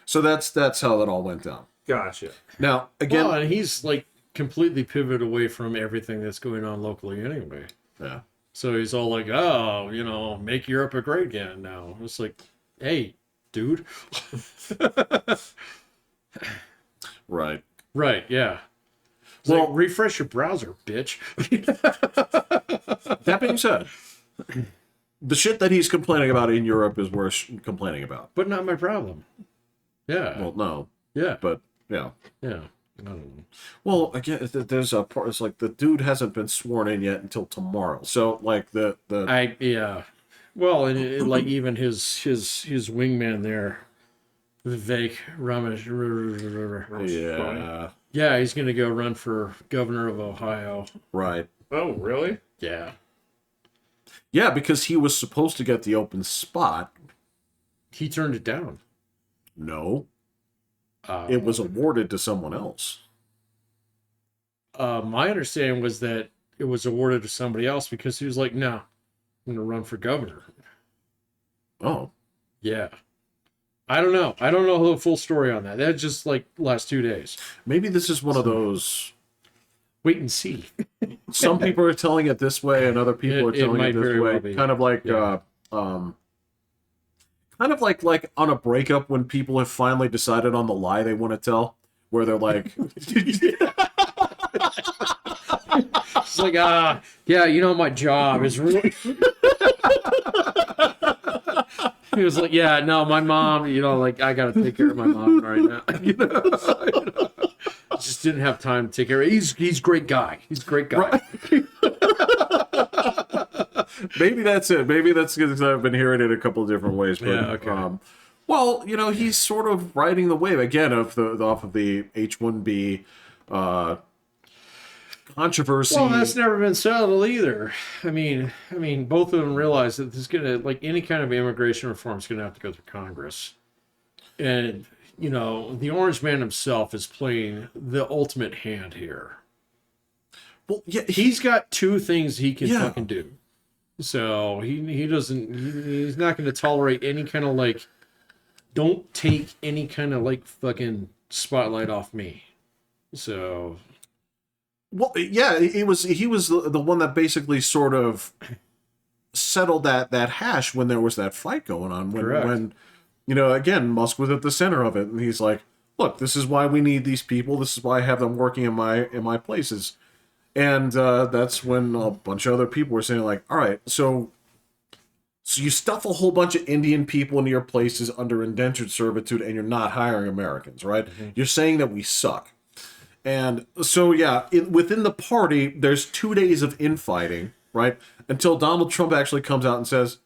So that's how that all went down. Gotcha. Now again, Well, and he's like completely pivoted away from everything that's going on locally anyway. yeah. So he's all like, oh, make Europe a great again now. It's like, hey, dude. Right. Right, yeah. It's Well- like, refresh your browser, bitch. That being said, the shit that he's complaining about in Europe is worth complaining about. But not my problem. Yeah. Well, no, yeah. but yeah. Yeah. I don't know. Well, again, there's a part. It's like the dude hasn't been sworn in yet until tomorrow. So, like Yeah. Well, and like even his wingman there, Vivek Ramesh. yeah, Yeah, he's gonna go run for governor of Ohio. right, Oh, really? Yeah. yeah, because he was supposed to get the open spot. He turned it down. No, it was awarded to someone else. My understanding was that it was awarded to somebody else because he was like, no, I'm gonna run for governor. Oh, Yeah. I don't know. I don't know the full story on that. That's just like last 2 days. maybe this is one of those. Wait and see. Some people are telling it this way, and other people are It telling might it this very way. well be. Kind of like, Yeah. kind of like on a breakup when people have finally decided on the lie they want to tell, where they're like, It's like, yeah, my job is really. He was like, yeah, no, my mom, like I gotta take care of my mom right now. Just didn't have time to take care of. He's a great guy. He's a great guy. maybe that's it. Maybe that's because I've been hearing it a couple of different ways. But, Yeah, okay. well, he's sort of riding the wave again of off of the H-1B controversy. Well, that's never been settled either. I mean, both of them realize that there's gonna any kind of immigration reform is gonna have to go through Congress, and the Orange Man himself is playing the ultimate hand here. Well, yeah, He's got two things he can Yeah. fucking do. So he doesn't. He's not going to tolerate any kind of don't take any kind of fucking spotlight off me. So Well, yeah, he was the one that basically sort of settled that hash when there was that fight going on. Correct. When again, Musk was at the center of it, and he's like, "Look, this is why we need these people. This is why I have them working in my places." And that's when a bunch of other people were saying, like, "All right, so you stuff a whole bunch of Indian people into your places under indentured servitude, and you're not hiring Americans, right? Mm-hmm. You're saying that we suck." And so, yeah, within the party, there's 2 days of infighting, right? Until Donald Trump actually comes out and says,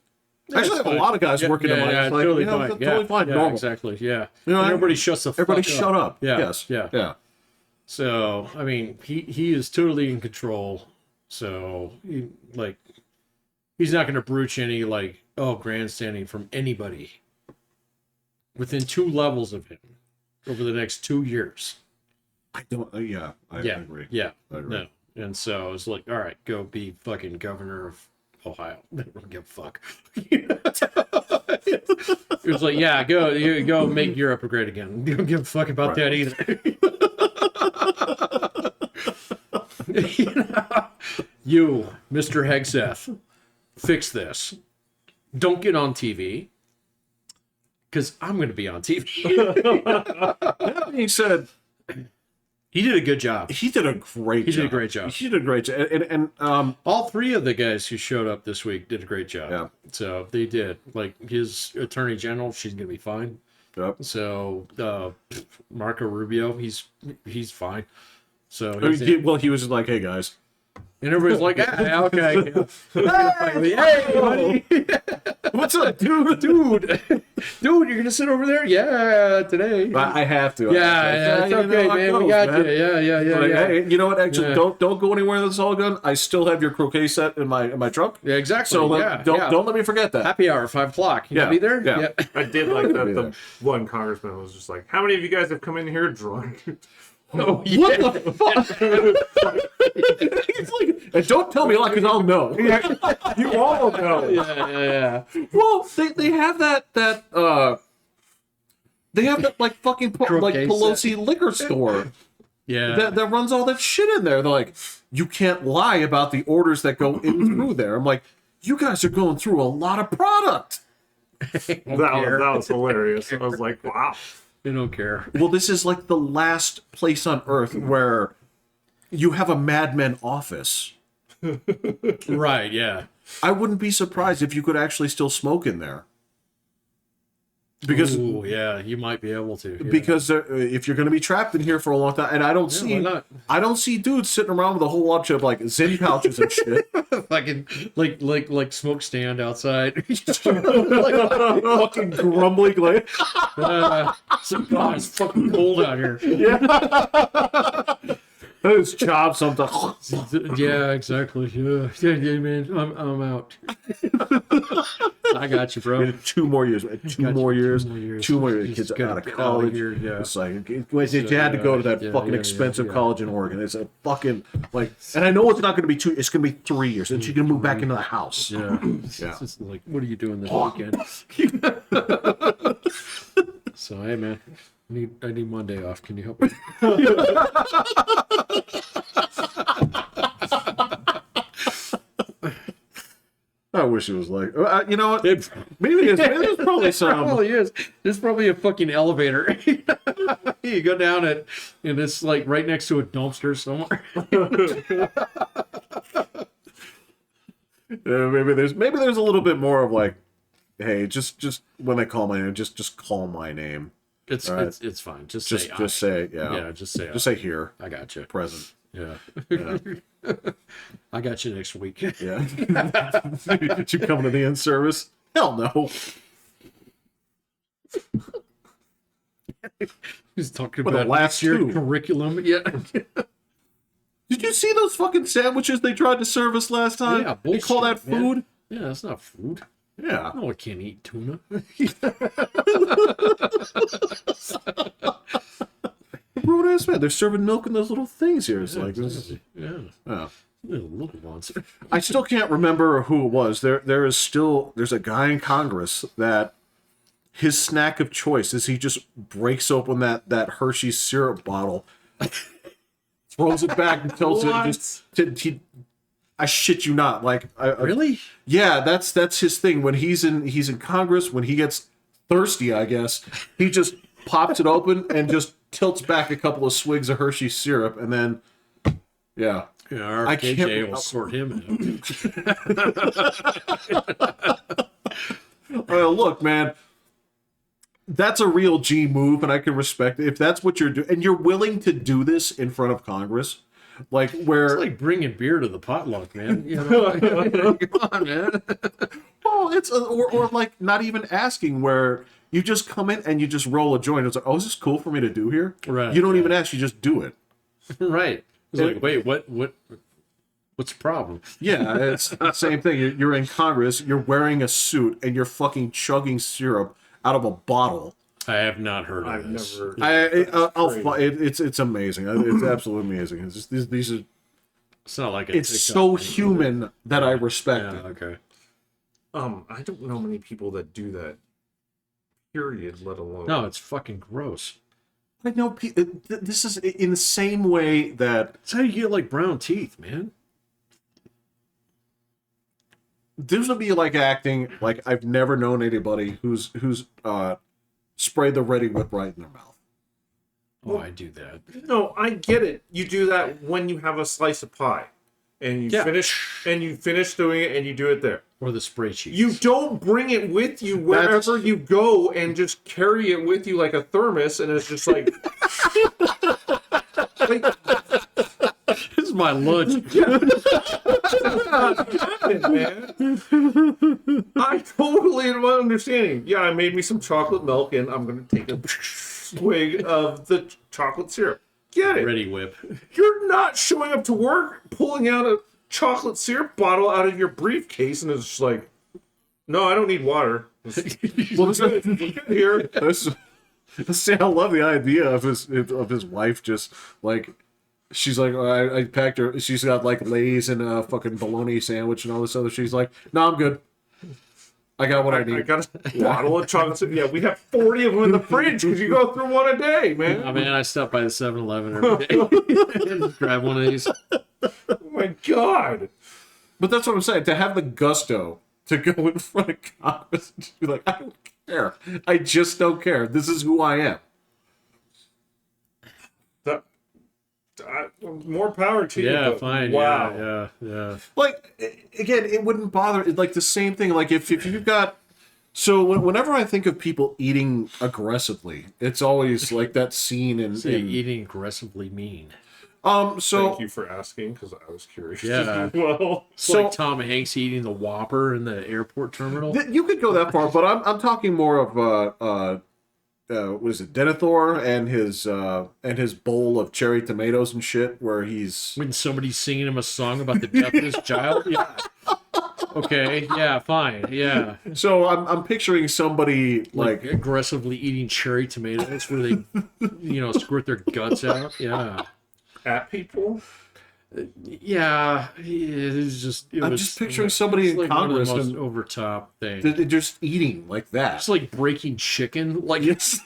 actually, I have a lot of guys working in my yeah, it's like, totally that's fine. totally fine, Yeah, normal. exactly. Yeah. You know, And everybody shuts the fuck Everybody up. shut up. Yeah. Yes. Yeah. Yeah. So I mean, he is totally in control. So he's not going to broach any grandstanding from anybody within 2 levels of him over the next 2 years. I don't, yeah, I Yeah. agree. Yeah. I agree. No. And so I was like, all right, go be fucking governor of Ohio. They don't give a fuck. It was like, yeah, go make Europe great again. You don't give a fuck about that either. You, Mr. Hegseth, fix this. Don't get on TV. Because I'm going to be on TV. That being said, he did a good job. he did a great job. He did a great job. He did a great job. And All three of the guys who showed up this week did a great job. Yeah. So they did. Like his attorney general, she's going to be fine. yep. So Marco Rubio, he's fine. So He was just like, hey, guys. and everybody's like, okay. Hey, buddy. What's up, dude? Dude, you're gonna sit over there? Yeah, today. I have to. Yeah, it's okay, man. We got you. Yeah. Like, hey, you know what? Actually, Yeah. don't go anywhere. That's all gone. I still have your croquet set in my trunk. Yeah, exactly. So yeah, don't let me forget that. Happy hour, 5 o'clock. You Yeah, gonna be there? yeah. I did like that Be the there. one congressman was just like, how many of you guys have come in here drunk? Oh, yeah. What the fuck? He's like, and don't tell me a lot because I'll know. You all know. Yeah. Well, they have that they have that like fucking like Croquet Pelosi liquor store Yeah. that runs all that shit in there. They're like, you can't lie about the orders that go in through there. I'm like, you guys are going through a lot of product. That was hilarious. I was like, wow. They don't care. Well, this is like the last place on earth where you have a madman office. Right, yeah. I wouldn't be surprised if you could actually still smoke in there. Because Ooh, yeah, you might be able to. Yeah. because if you're going to be trapped in here for a long time, and why not? I don't see dudes sitting around with a whole bunch of like Zyn pouches and shit. Fucking like smoke stand outside. Fucking grumbly like. God, it's fucking cold out here. Those chops something. Yeah, exactly. Yeah, man. I'm out. I got you, bro. 2 more years. Man. Two more years. 2 more years. Just Kids gotta out of get college. here, yeah. It's like you had to go to that fucking expensive college in Oregon. It's a fucking like, and I know it's not going to be 2. It's going to be 3 years, and you're going to move back into the house. Yeah. Yeah. It's just like, what are you doing this weekend? So, hey, man, I need Monday off. Can you help me? I wish it was like, you know what? It Maybe there's probably some. probably is. There's probably a fucking elevator. You go down it, and it's like right next to a dumpster somewhere. Maybe there's a little bit more of like, hey, just when they call my name, just call my name. It's All right. it's fine. Just Just say say yeah. yeah. Just say Just say here, I got you. present. Yeah. Yeah. I got you next week. Yeah. Did you come to the end service? Hell no. He's talking For the about last next year 2. curriculum. Yeah. Did you see those fucking sandwiches they tried to serve us last time? Yeah, They call that bullshit, man. food? Yeah, that's not food. Yeah. No, I can't eat tuna. Grown ass man. They're serving milk in those little things here. It's like this is, Yeah. oh. Little ones. I still can't remember who it was. There's a guy in Congress that his snack of choice is he just breaks open that Hershey's syrup bottle, throws it back, and tells it I shit you not. Like Really? yeah, that's his thing. When he's in Congress, when he gets thirsty, I guess he just pops it open and just tilts back a couple of swigs of Hershey's syrup, and then yeah. Yeah, our I KJ can't- will sort him out. Look, man, that's a real G move, and I can respect it. If that's what you're doing, and you're willing to do this in front of Congress, like where, It's like bringing beer to the potluck, man. You know? Come on, man. well, it's or like not even asking, where you just come in and you just roll a joint. It's like, oh, is this cool for me to do here? Right, You don't right. even ask; you just do it. Right. It's like, wait, what's the problem? Yeah, it's the same thing. You're in Congress, you're wearing a suit, and you're fucking chugging syrup out of a bottle. I have not heard of I've this. never. It's amazing. It's absolutely amazing. It's just, these are It's not like a It's TikTok so thing. human that I respect Yeah, it. okay. I don't know many people that do that. Period. Let alone. No, it's fucking gross. I know this is in the same way that That's how you get like brown teeth, man. this would be like acting like I've never known anybody who's sprayed the Ready Whip right in their mouth. Oh, I do that. No, I get it. You do that when you have a slice of pie, and you Yeah. finish doing it, and you do it there. Or the spray cheese. You don't bring it with you wherever you go and just carry it with you like a thermos, and it's just like, like This is my lunch. man. I totally am understanding. Yeah, I made me some chocolate milk, and I'm gonna take a swig of the chocolate syrup. Get it? Ready Whip. You're not showing up to work pulling out a chocolate syrup bottle out of your briefcase, and it's just like, no, I don't need water. Well, We're good here. see, I love the idea of his wife just like. She's like, I packed her. She's got like Lay's and a fucking bologna sandwich and all this other. She's like, no, I'm good. I got what I I need. got a bottle of chocolate syrup. Yeah, we have 40 of them in the fridge because you go through one a day, man. I mean, I stop by the 7-Eleven every day and just grab one of these. Oh my God. But that's what I'm saying. To have the gusto to go in front of Congress and just be like, I don't care. I just don't care. This is who I am. More power to you. Yeah, but fine. Wow. Yeah. Like, again, it wouldn't bother. Like the same thing. Like if you've got. So whenever I think of people eating aggressively, it's always like that scene in. Eating aggressively mean. So Thank you for asking because I was curious. Yeah. Well, It's So- like Tom Hanks eating the Whopper in the airport terminal. you could go that far, but I'm talking more of what is it, Denethor and his bowl of cherry tomatoes and shit, where he's When somebody's singing him a song about the deafness child. Yeah. Okay. Yeah. Fine. Yeah. so I'm picturing somebody Like like aggressively eating cherry tomatoes where they, squirt their guts out. Yeah. at people. Yeah. It was just. I'm just picturing somebody in like Congress one of the and most over top things. they're just eating like that. It's like breaking chicken, like it's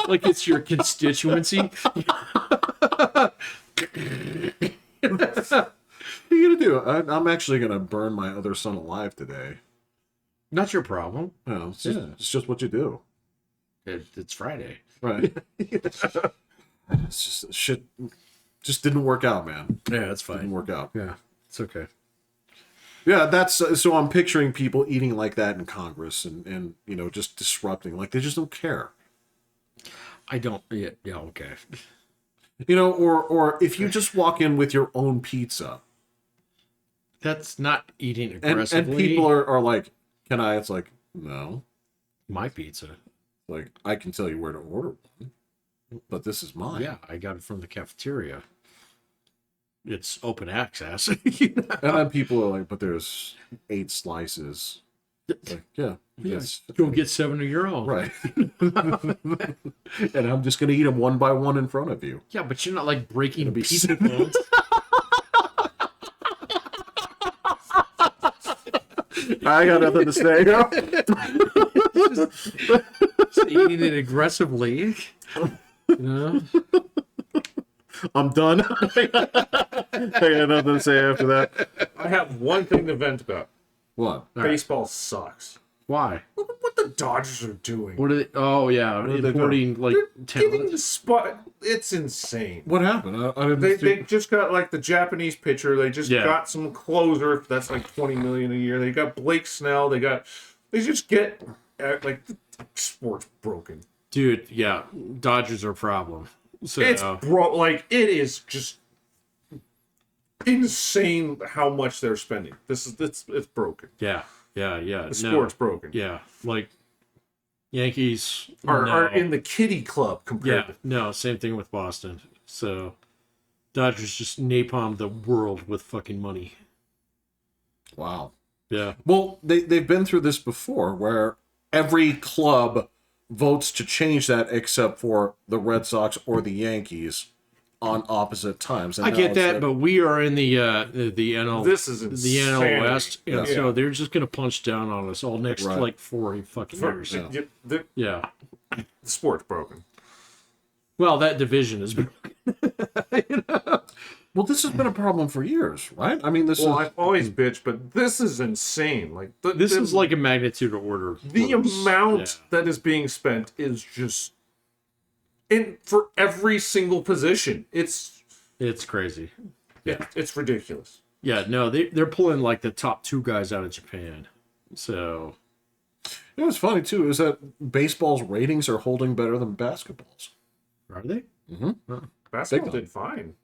like it's your constituency. What are you gonna do? I'm actually gonna burn my other son alive today. Not your problem. No, it's just what you do, It's Friday. right? It's just shit. Just didn't work out, man. Yeah, that's Didn't fine. work out. Yeah, it's okay. Yeah, that's so. I'm picturing people eating like that in Congress and just disrupting. Like they just don't care. I don't. Yeah. Okay. Or if you just walk in with your own pizza That's not eating and aggressively. people are like, "Can I?" It's like, no. my pizza. Like I can tell you where to order one, but this is mine. Yeah, I got it from the cafeteria. It's open access. And then people are like, "But there's 8 slices." Like, yeah, yes, Go get 7 of your own. right. And I'm just gonna eat them one by one in front of you. Yeah, but you're not like breaking be pizza bones. I got nothing to say. Just eating it aggressively. I'm done. I got nothing to say after that. I have one thing to vent about. What? Baseball sucks. Why? Look at what the Dodgers are doing. What are they? Oh yeah, did they importing like Getting talent. the spot. It's insane. What happened? I didn't. They just got like the Japanese pitcher. They just Yeah. got some closer. That's like $20 million a year. They got Blake Snell. They just get like the sport's broken. Dude, yeah, Dodgers are a problem. So It's like it is just insane how much they're spending. It's broken. yeah. The sport's broken. Yeah, like Yankees Are in the kiddie club compared Yeah, no, same thing with Boston. So Dodgers just napalm the world with fucking money. Wow. Yeah. Well, they've been through this before, where every club votes to change that except for the Red Sox or the Yankees, on opposite times. And I now get it's that, like- but we are in the NL. This is the NL insanity. West, and Yeah. so they're just gonna punch down on us all next Right. like 4 fucking years. Yeah. The Yeah. sport's broken. Well, that division is. well, this has been a problem for years, right? I mean, this Well, is I've always bitched, but this is insane. Like This is like a magnitude of order. the worse. amount Yeah. that is being spent is just in for every single position. It's crazy. it's ridiculous. Yeah, no, they're pulling like the top 2 guys out of Japan. So you know what's funny too is that baseball's ratings are holding better than basketball's. are they? Basketball Big time. did fine.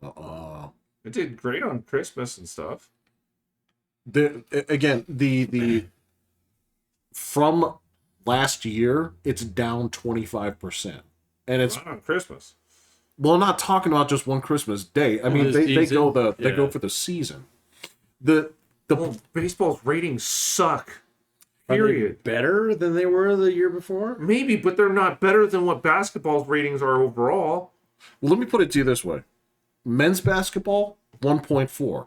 Uh-uh. It did great on Christmas and stuff. The from last year, it's down 25%, and it's Not on Christmas. well, I'm not talking about just one Christmas day. I mean, the they season? go they go Yeah. for the season. The Well, baseball's ratings suck. Are they Period. better than they were the year before? Maybe, but they're not better than what basketball's ratings are overall. well, let me put it to you this way: men's basketball 1.4,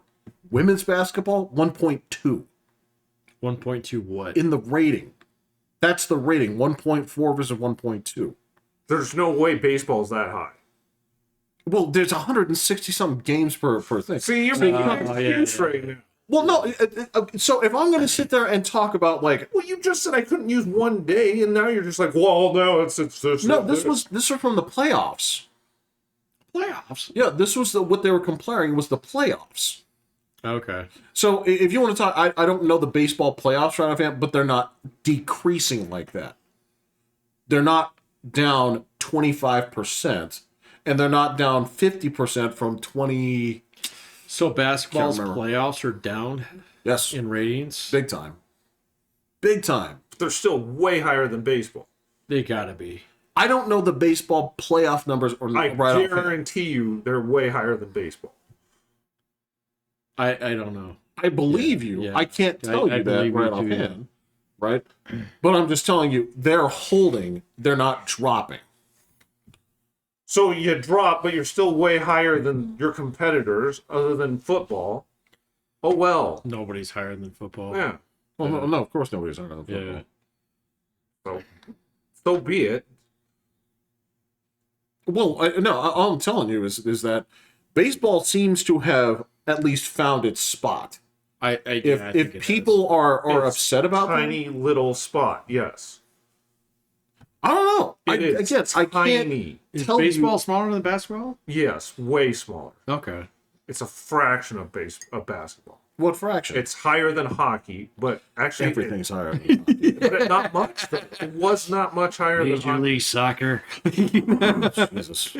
women's basketball 1.2 1.2 what? in the rating. That's the rating 1.4 versus 1.2. There's no way baseball's that high. Well, there's 160 something games per thing. See, you're making an yeah, excuse yeah. right now. Well, no. So if I'm going to sit there and talk about like, Well, you just said I couldn't use one day, and now you're just like, well, no, it's this. no, this was from the playoffs. Playoffs. Yeah, this was what they were comparing was the playoffs. Okay. So if you want to talk, I don't know the baseball playoffs right offhand, but they're not decreasing like that. They're not down 25%, and they're not down 50% from 20. So basketball's Can't remember. playoffs are down Yes, in ratings. big time. Big time. They're still way higher than baseball. They gotta be. I don't know the baseball playoff numbers or I right offhand. guarantee you they're way higher than baseball. I don't know. I believe you. yeah. I can't tell I you that believe right you too, offhand. Right? But I'm just telling you, they're holding, they're not dropping. So you drop, but you're still way higher than your competitors, other than football. Oh well. Nobody's higher than football. Yeah. Well, no, of course nobody's on football. Yeah. So be it. Well, all I'm telling you is that baseball seems to have at least found its spot. I If think if it people are It's upset about that, tiny little spot, yes. I don't know. It is I can't tiny. is. Is tell baseball you. smaller than basketball? Yes, way smaller. Okay. It's a fraction of basketball. What fraction? It's higher than hockey, but actually Everything's higher. Than hockey. but not much. Though. It was not much higher than Major hockey. League Soccer. Jesus.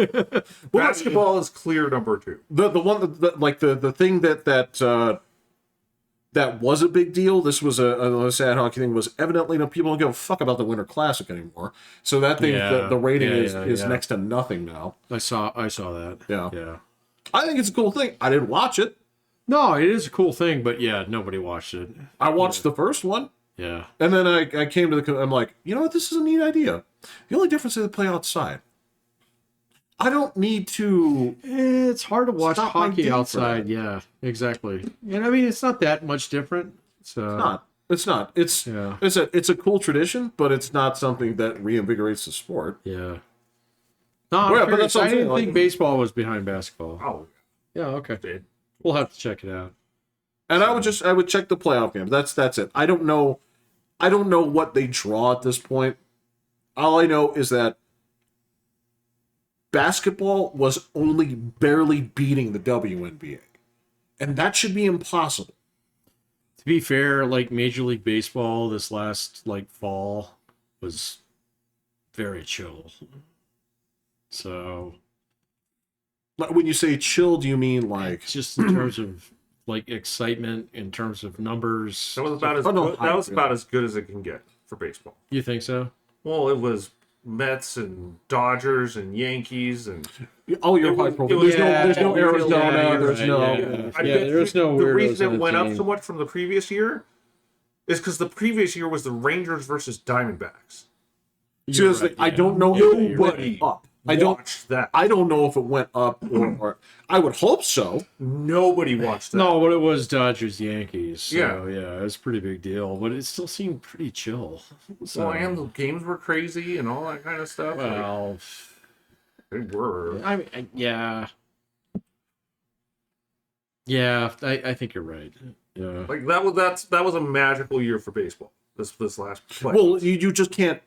Basketball is clear number 2. The one the thing that was a big deal. This was a sad hockey thing. Was evidently people don't give a fuck about the Winter Classic anymore. So that thing, Yeah. the rating Yeah, is yeah. next to nothing now. I saw that. Yeah. Yeah. I think it's a cool thing. I didn't watch it. No, it is a cool thing, but yeah, nobody watched it. I watched the first one, Yeah. and then I came to I'm like, you know what? This is a neat idea. The only difference is they play outside. I don't need to. It's hard to watch Stop my day hockey for outside. that. Yeah, exactly. And I mean, it's not that much different. So It's not. It's Yeah. it's a cool tradition, but it's not something that reinvigorates the sport. yeah. No, I'm Well, but curious. that's what I I'm saying, didn't like- think baseball was behind basketball. Oh, Yeah, okay. it, We'll have to check it out. And I would check the playoff games. That's it. I don't know what they draw at this point. All I know is that basketball was only barely beating the WNBA. And that should be impossible. To be fair, like Major League Baseball this last fall was very chill. So Like, when you say chill, do you mean like just in terms of excitement, in terms of numbers. that was about as Oh, no, good, that was hype, about as good as it can get for baseball. You think so? Well, it was Mets and Dodgers and Yankees and oh, you're It was- high profile. it was- There's no Yeah, Arizona. yeah, There's right, no. yeah. I Yeah, bet there's you no the weirdos reason in it the went up team. so much from the previous year is because the previous year was the Rangers versus Diamondbacks. Seriously, You're right, I yeah. don't know Yeah, who you're went right. up. watched that. I don't know if it went up or I would hope so. Nobody watched that. No, but it was Dodgers Yankees. So, Yeah. yeah, it was a pretty big deal, but it still seemed pretty chill. So, Well, and the games were crazy and all that kind of stuff. well, They were. I mean, yeah. Yeah, I think you're right. Yeah. Like that was a magical year for baseball. This last play. Well, you just can't.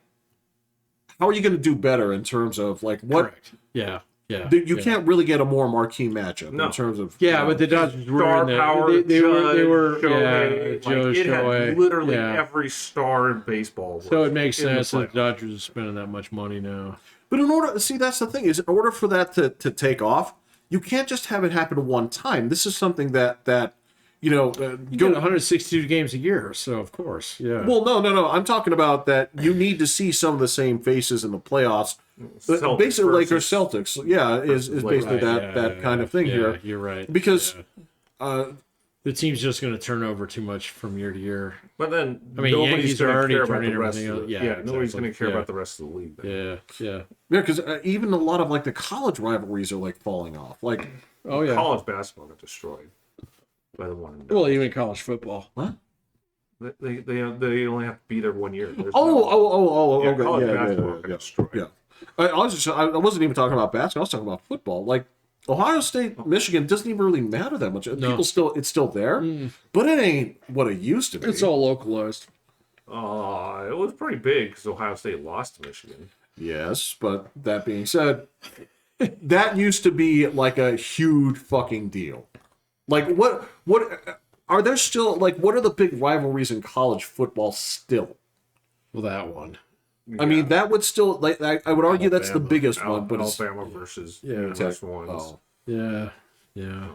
How are you going to do better in terms of like what? Correct. Yeah. Yeah. You yeah. can't really get a more marquee matchup No. in terms of. Yeah, but the Dodgers were star in the, power. they were Shohei, yeah, Joe like, it Shohei. had literally yeah. every star in baseball. So was it makes in the sense that the playoffs. Dodgers are spending that much money now. But in order, see, that's the thing is, in order for that to take off, you can't just have it happen one time. This is something that you know, You get 162 games a year, so of course, yeah. Well, no. I'm talking about that you need to see some of the same faces in the playoffs. Celtics Basically, Lakers versus- Celtics, yeah, is basically that kind of thing yeah, here. You're right. Because the team's just going to turn over too much from year to year. But then I mean, nobody's Yankees are going to already care about turning the rest everything of the, else. yeah, Yeah, nobody's exactly. going to care Yeah. about the rest of the league. Then. Yeah. because even a lot of like the college rivalries are like falling off. Like, Oh yeah. College basketball got destroyed by the one. And done. Well, even college football. what? They only have to be there 1 year. There's Oh, Yeah, okay, college yeah, basketball yeah. got destroyed. Yeah. I wasn't even talking about basketball. I was talking about football. Like Ohio State, Michigan doesn't even really matter that much. No. It's still there, but it ain't what it used to be. It's all localized. It was pretty big because Ohio State lost to Michigan. Yes, but that being said, that used to be like a huge fucking deal. Like what are there still like what are the big rivalries in college football still? Well, that one. I mean, that would still like I would argue that's the Alabama. biggest one, but it's Alabama versus Yeah. Texas ones oh. Yeah. Yeah.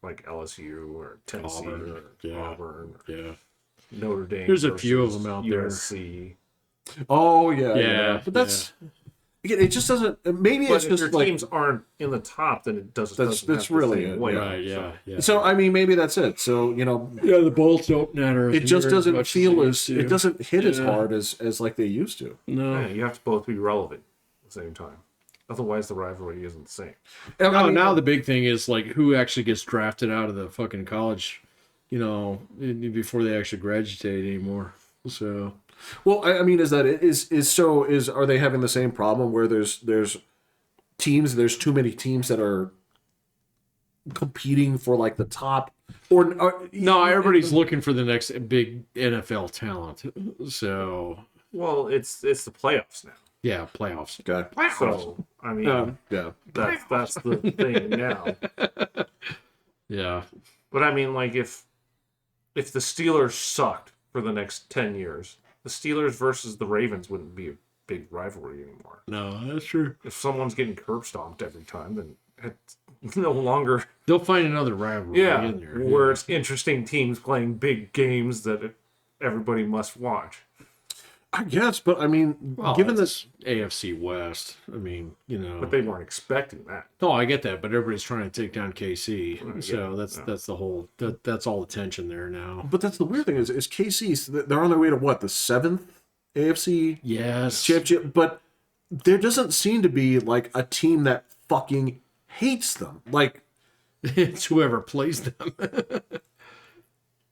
like LSU or Tennessee Auburn, or yeah. Auburn, or Yeah. Notre Dame. There's a few of versus them out there. USC. Oh yeah, Yeah, But that's again, it just doesn't. Maybe But it's if just your like teams aren't in the top, then it doesn't. That's have the really same it, weight. Right. Yeah. Yeah. so. I mean, maybe that's it. So you know, Yeah. The bolts don't matter. it just doesn't feel as as it doesn't hit as Yeah. hard as like they used to. No. Yeah, you have to both be relevant at the same time. Otherwise, the rivalry isn't the same. And, I No, mean, now the big thing is like who actually gets drafted out of the fucking college, before they actually graduate anymore. So well, I mean, is that are they having the same problem where there's there's too many teams that are competing for like the top or no, everybody's looking for the next big NFL talent. So Well, it's the playoffs now. yeah, playoffs. Okay. So I mean, Yeah. that's the thing now. Yeah. But I mean, like if the Steelers sucked for the next 10 years, the Steelers versus the Ravens wouldn't be a big rivalry anymore. No, that's true. If someone's getting curb stomped every time, then it's no longer They'll find another rivalry in there. where it's interesting teams playing big games that everybody must watch. I guess, but I mean, Well, given it's this, AFC West, I mean, But they weren't expecting that. No, I get that, but everybody's trying to take down KC, so yeah. that's the whole that's all the tension there now. but that's the weird thing is KC, they're on their way to what, the 7th AFC Yes, championship, but there doesn't seem to be like a team that fucking hates them. Like, it's whoever plays them.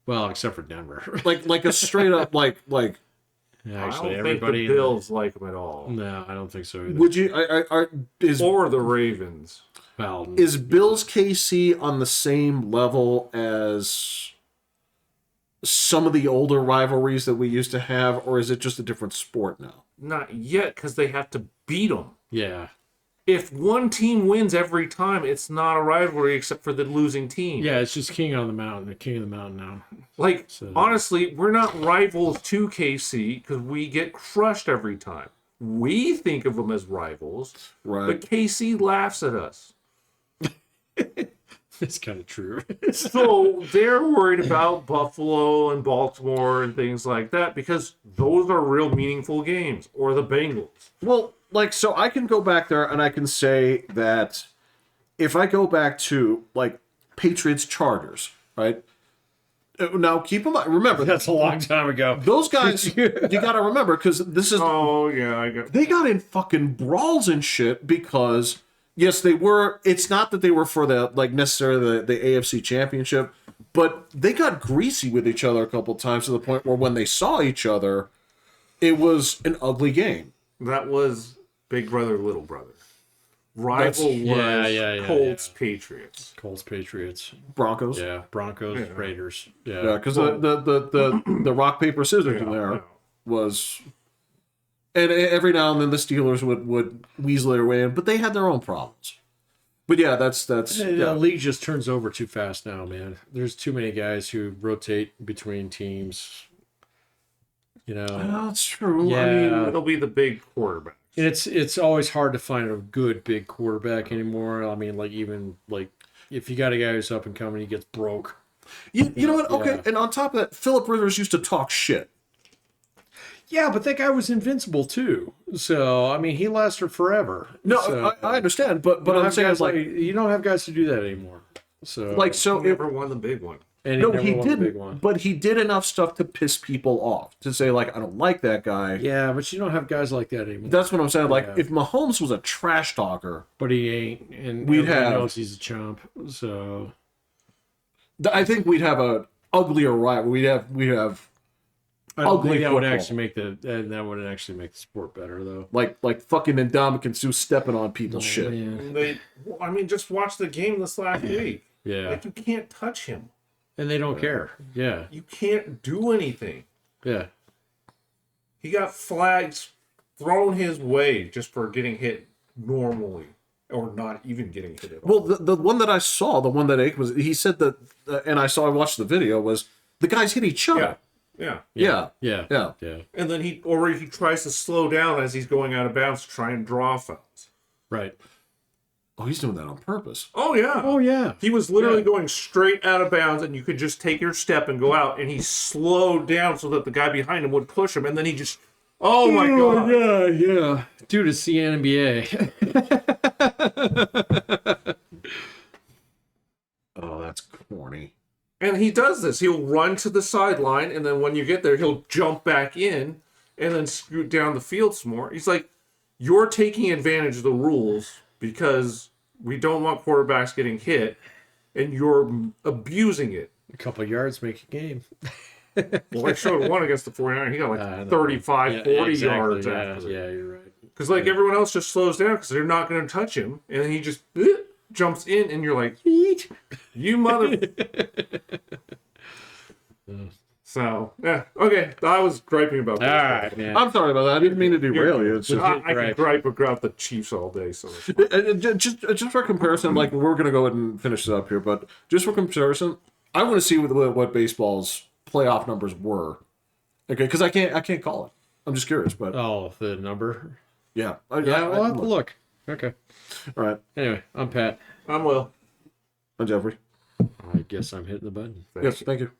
Well, except for Denver. like a straight up like Actually, I don't think everybody. the Bills like them at all. No, I don't think so either. would you is Or the Ravens. Well, is Bills KC on the same level as some of the older rivalries that we used to have, or is it just a different sport now? Not yet, because they have to beat them. yeah, If one team wins every time, it's not a rivalry except for the losing team. yeah. It's just king on the mountain, the king of the mountain now. Like, So- honestly, we're not rivals to KC because we get crushed every time. We think of them as rivals, Right. but KC laughs at us. It's kind of true. So they're worried about Buffalo and Baltimore and things like that because those are real meaningful games. Or the Bengals. Well, like, so I can go back there and I can say that if I go back to like Patriots Chargers, right? Now, keep in mind, remember, That's a long time ago. those guys, you got to remember, because this is, Oh yeah, I got. they got in fucking brawls and shit because, yes, they were, it's not that they were for the, like, necessarily the AFC championship, but they got greasy with each other a couple times to the point where when they saw each other, it was an ugly game. That was Big Brother, Little Brother. Rival was yeah, Colts, Patriots. Colts, Patriots. Broncos. Yeah, Broncos, Yeah. Raiders. Yeah, Yeah. because the rock, paper, scissors in there Yeah. was... And every now and then the Steelers would weasel their way in, but they had their own problems. But yeah, that's The yeah. league just turns over too fast now, man. There's too many guys who rotate between teams. You know, That's true. Yeah. I mean, It'll be the big quarterback. and it's always hard to find a good big quarterback anymore. I mean, like even like if you got a guy who's up and coming, he gets broke. you know what? Okay, Yeah. and on top of that, Philip Rivers used to talk shit. Yeah, but that guy was invincible too. So I mean, he lasted forever. No, So, I understand, but you don't I'm have saying guys is like you don't have guys to do that anymore. So so He if, never won the big one. and no, never he won the big didn't. one. But he did enough stuff to piss people off to say like I don't like that guy. Yeah, but you don't have guys like that anymore. That's what I'm saying. Like Yeah. if Mahomes was a trash talker, But he ain't, and We'd everybody have- knows he's a chump. So I think we'd have a uglier rival. We'd have I don't Ugly think that would football. actually make that would actually make the sport better, though. like fucking Indomitian Sue stepping on people's shit. Man. I mean, just watch the game this last week. Yeah, Like, you can't touch him. and they don't care. Yeah, You can't do anything. yeah. He got flags thrown his way just for getting hit normally, or not even getting hit at all. Well, the one that I saw, the one that Ake was, he said that, and I watched the video, was the guys hit each other. Yeah. Yeah. Yeah, Yeah. yeah. And then he tries to slow down as he's going out of bounds to try and draw fouls. Right. Oh, he's doing that on purpose. Oh yeah. Oh yeah. He was literally Yeah. going straight out of bounds, and you could just take your step and go out, and he slowed down so that the guy behind him would push him, and then he just, oh my god. Yeah, yeah. Dude, it's the NBA. Oh, that's corny. And he does this. He'll run to the sideline, and then when you get there, he'll jump back in and then scoot down the field some more. He's like, you're taking advantage of the rules because we don't want quarterbacks getting hit, and you're abusing it. A couple yards make a game. Well, I showed one against the 49ers. He got I like know. 35, Yeah, 40 exactly, yards yeah, after it. yeah, you're right. Because like everyone else just slows down because they're not going to touch him, and then he just jumps in, and you're like, you mother. So yeah, okay. I was griping about All that. right, man. I'm sorry about that. I didn't mean to derail you. It's just, I can Right. gripe about the Chiefs all day. So just for comparison, like we're gonna go ahead and finish this up here, but just for comparison, I want to see what baseball's playoff numbers were. Okay, because I can't call it. I'm just curious, but Oh, the number. yeah, Yeah, we'll have to look. Okay. All right, Anyway, I'm Pat. I'm Will. I'm Jeffrey. I guess I'm hitting the button. Yes, thank you.